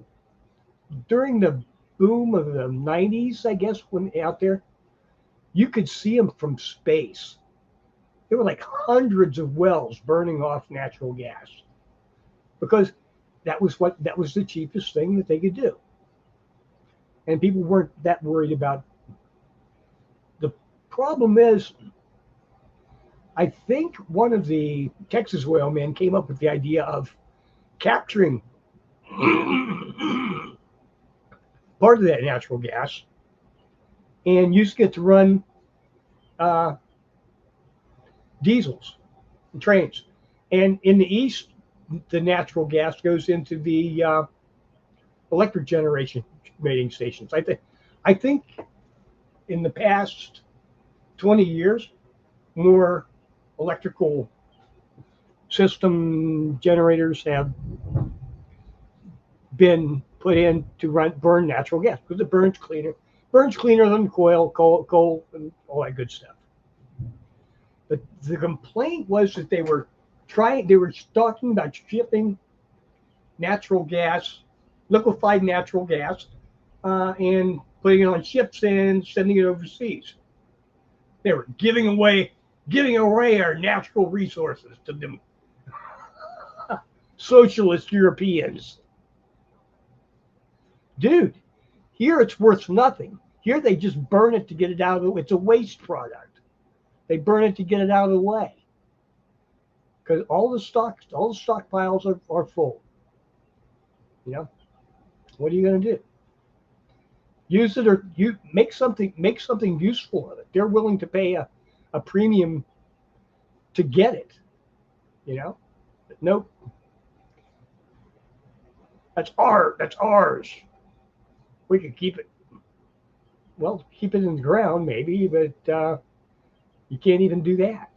during the boom of the 90s, I guess, when out there, you could see them from space. There were like hundreds of wells burning off natural gas because that was the cheapest thing that they could do. And people weren't that worried about. The problem is, I think one of the Texas oil men came up with the idea of capturing part of that natural gas and used to get to run uh, diesels and trains. And in the east, the natural gas goes into the electric generation mating stations. I think in the past 20 years, more electrical system generators have been put in to burn natural gas because it burns cleaner than coal, and all that good stuff. But the complaint was that they were talking about shipping natural gas, liquefied natural gas, and putting it on ships and sending it overseas. They were giving away our natural resources to them socialist Europeans. Dude, here it's worth nothing. Here they just burn it to get it out of the way. It's a waste product. They burn it to get it out of the way. Because all the stockpiles are full. You know, what are you going to do? Use it, or you make something useful of it. They're willing to pay a premium to get it. You know, but nope. That's ours. We could keep it. Well, keep it in the ground maybe, but you can't even do that.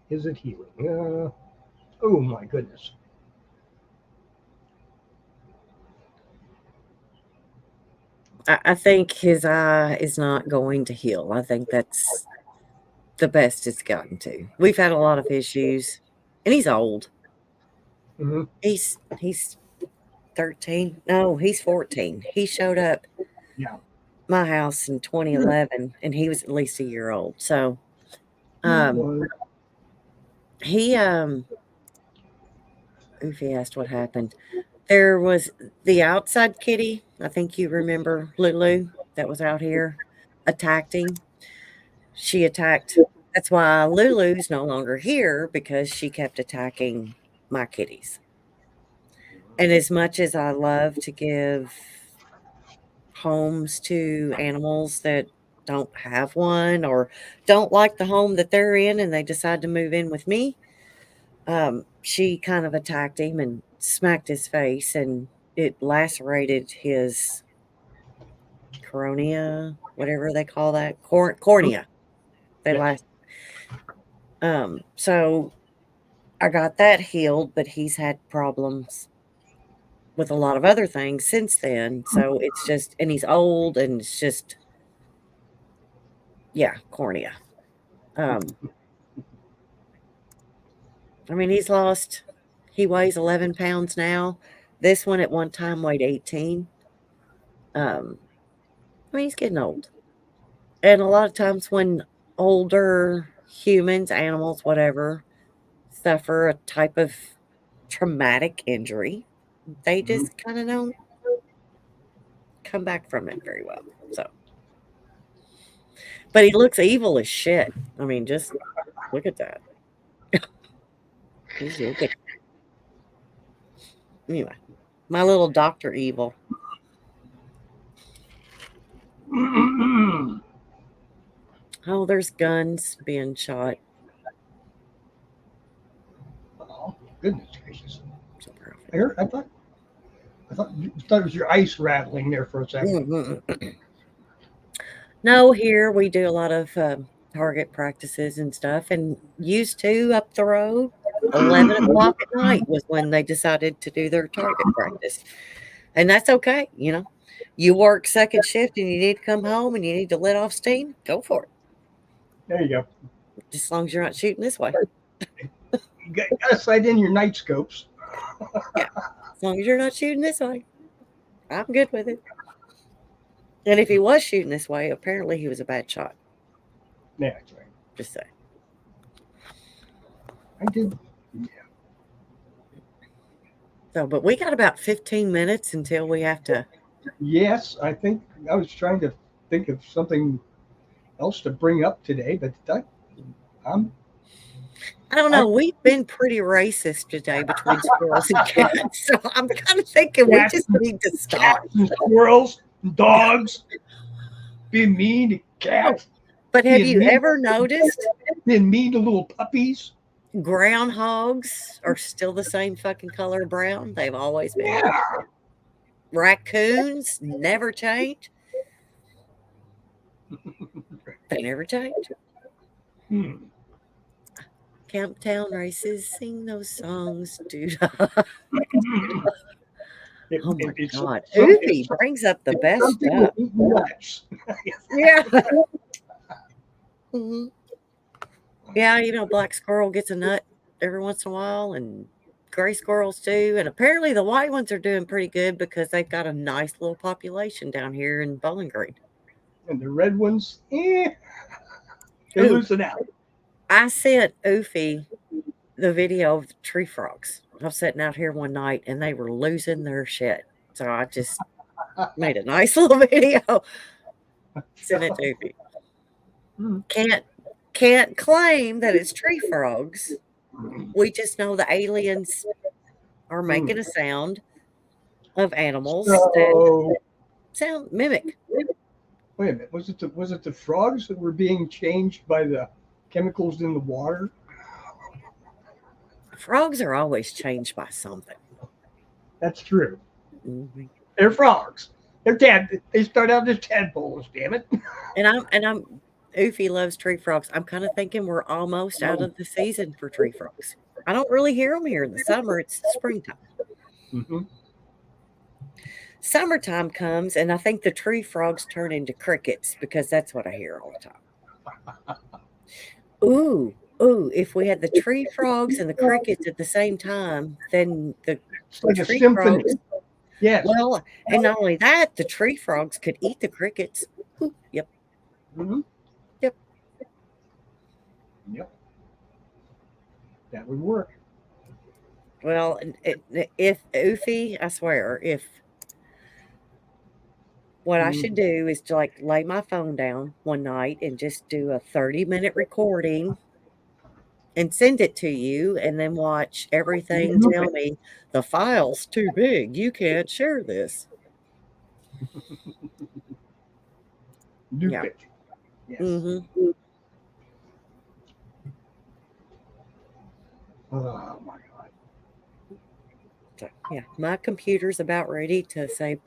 Is it healing? Oh my goodness. I think his eye is not going to heal. I think that's the best it's gotten to. We've had a lot of issues, and he's old. Mm-hmm. He's 13. No, he's 14. He showed up Yeah. my house in 2011, and he was at least a year old. So, um, he if he asked what happened, there was the outside kitty. I think you remember Lulu that was out here attacked him. She attacked. That's why Lulu's no longer here because she kept attacking my kitties. And as much as I love to give homes to animals that don't have one or don't like the home that they're in and they decide to move in with me, she kind of attacked him and smacked his face, and it lacerated his cornea, whatever they call that, cornea. They Yes. last. So I got that healed, but he's had problems with a lot of other things since then. So it's just, and he's old, and it's just, yeah, cornea. I mean, he weighs 11 pounds now. This one at one time weighed 18. I mean, he's getting old. And a lot of times when older humans, animals, whatever, suffer a type of traumatic injury, they Mm-hmm. just kind of don't come back from it very well. So, but he looks evil as shit. I mean, just look at that. Just look at anyway. My little Doctor Evil. Oh, there's guns being shot. Oh, goodness gracious! So I thought it was your ice rattling there for a second. No, here we do a lot of target practices and stuff, and used to up the road. 11 o'clock at night was when they decided to do their target practice. And that's okay, you know. You work second shift and you need to come home and you need to let off steam, go for it. There you go. Just as long as you're not shooting this way. You got to sight in your night scopes. Yeah. As long as you're not shooting this way. I'm good with it. And if he was shooting this way, apparently he was a bad shot. Yeah, that's right. Just say. I did. Yeah. So, but we got about 15 minutes until we have to. Yes, I think I was trying to think of something else to bring up today, but I'm I don't know. We've been pretty racist today between squirrels and cats. So I'm kind of thinking we just need to stop. Cats and squirrels and dogs. Being mean to cats. But have you ever noticed being mean to little puppies? Groundhogs are still the same fucking color brown. They've always been. Yeah. Raccoons never change. They never change. Camptown races sing those songs, dude. Oh my God. Oofy brings up the best stuff. Yeah. Mm-hmm. Yeah, you know, black squirrel gets a nut every once in a while, and gray squirrels too. And apparently the white ones are doing pretty good because they've got a nice little population down here in Bowling Green. And the red ones, they're losing out. I sent Oofy the video of the tree frogs. I was sitting out here one night and they were losing their shit. So I just made a nice little video. Sent it to Oofy. Can't claim that it's tree frogs. We just know the aliens are making a sound of animals that sound mimic. Wait a minute. Was it the frogs that were being changed by the chemicals in the water? Frogs are always changed by something. That's true. Mm-hmm. They're frogs. They start out as tadpoles, damn it. And I'm Oofy loves tree frogs. I'm kind of thinking we're almost out of the season for tree frogs. I don't really hear them here in the summer. It's springtime. Mm-hmm. Summertime comes, and I think the tree frogs turn into crickets because that's what I hear all the time. Ooh, if we had the tree frogs and the crickets at the same time, then the like tree frogs. Yes. Well, and not only that, the tree frogs could eat the crickets. Yep. Mm-hmm. Yep. That would work. Well, if Oofy, I swear, if what I should do is to like lay my phone down one night and just do a 30-minute recording and send it to you and then watch everything tell me the file's too big. You can't share this. Yeah. Yes. Mm-hmm. Oh my God. So, yeah, my computer's about ready to say.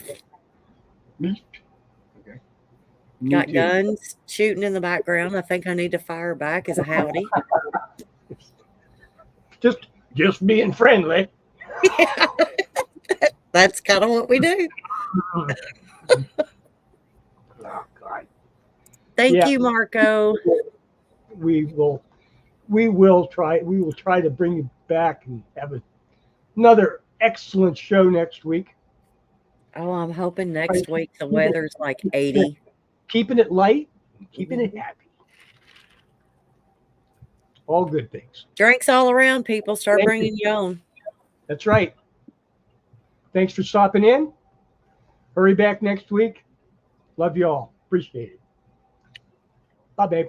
Okay. Got guns shooting in the background. I think I need to fire back as a howdy. Just being friendly. Yeah. That's kind of what we do. Oh God. Thank you, Marco. We will try to bring you back and have another excellent show next week. Oh, I'm hoping next week the weather's like 80. Keeping it light, keeping it happy. All good things. Drinks all around, people. Start bringing your own. That's right. Thanks for stopping in. Hurry back next week. Love you all. Appreciate it. Bye, babe.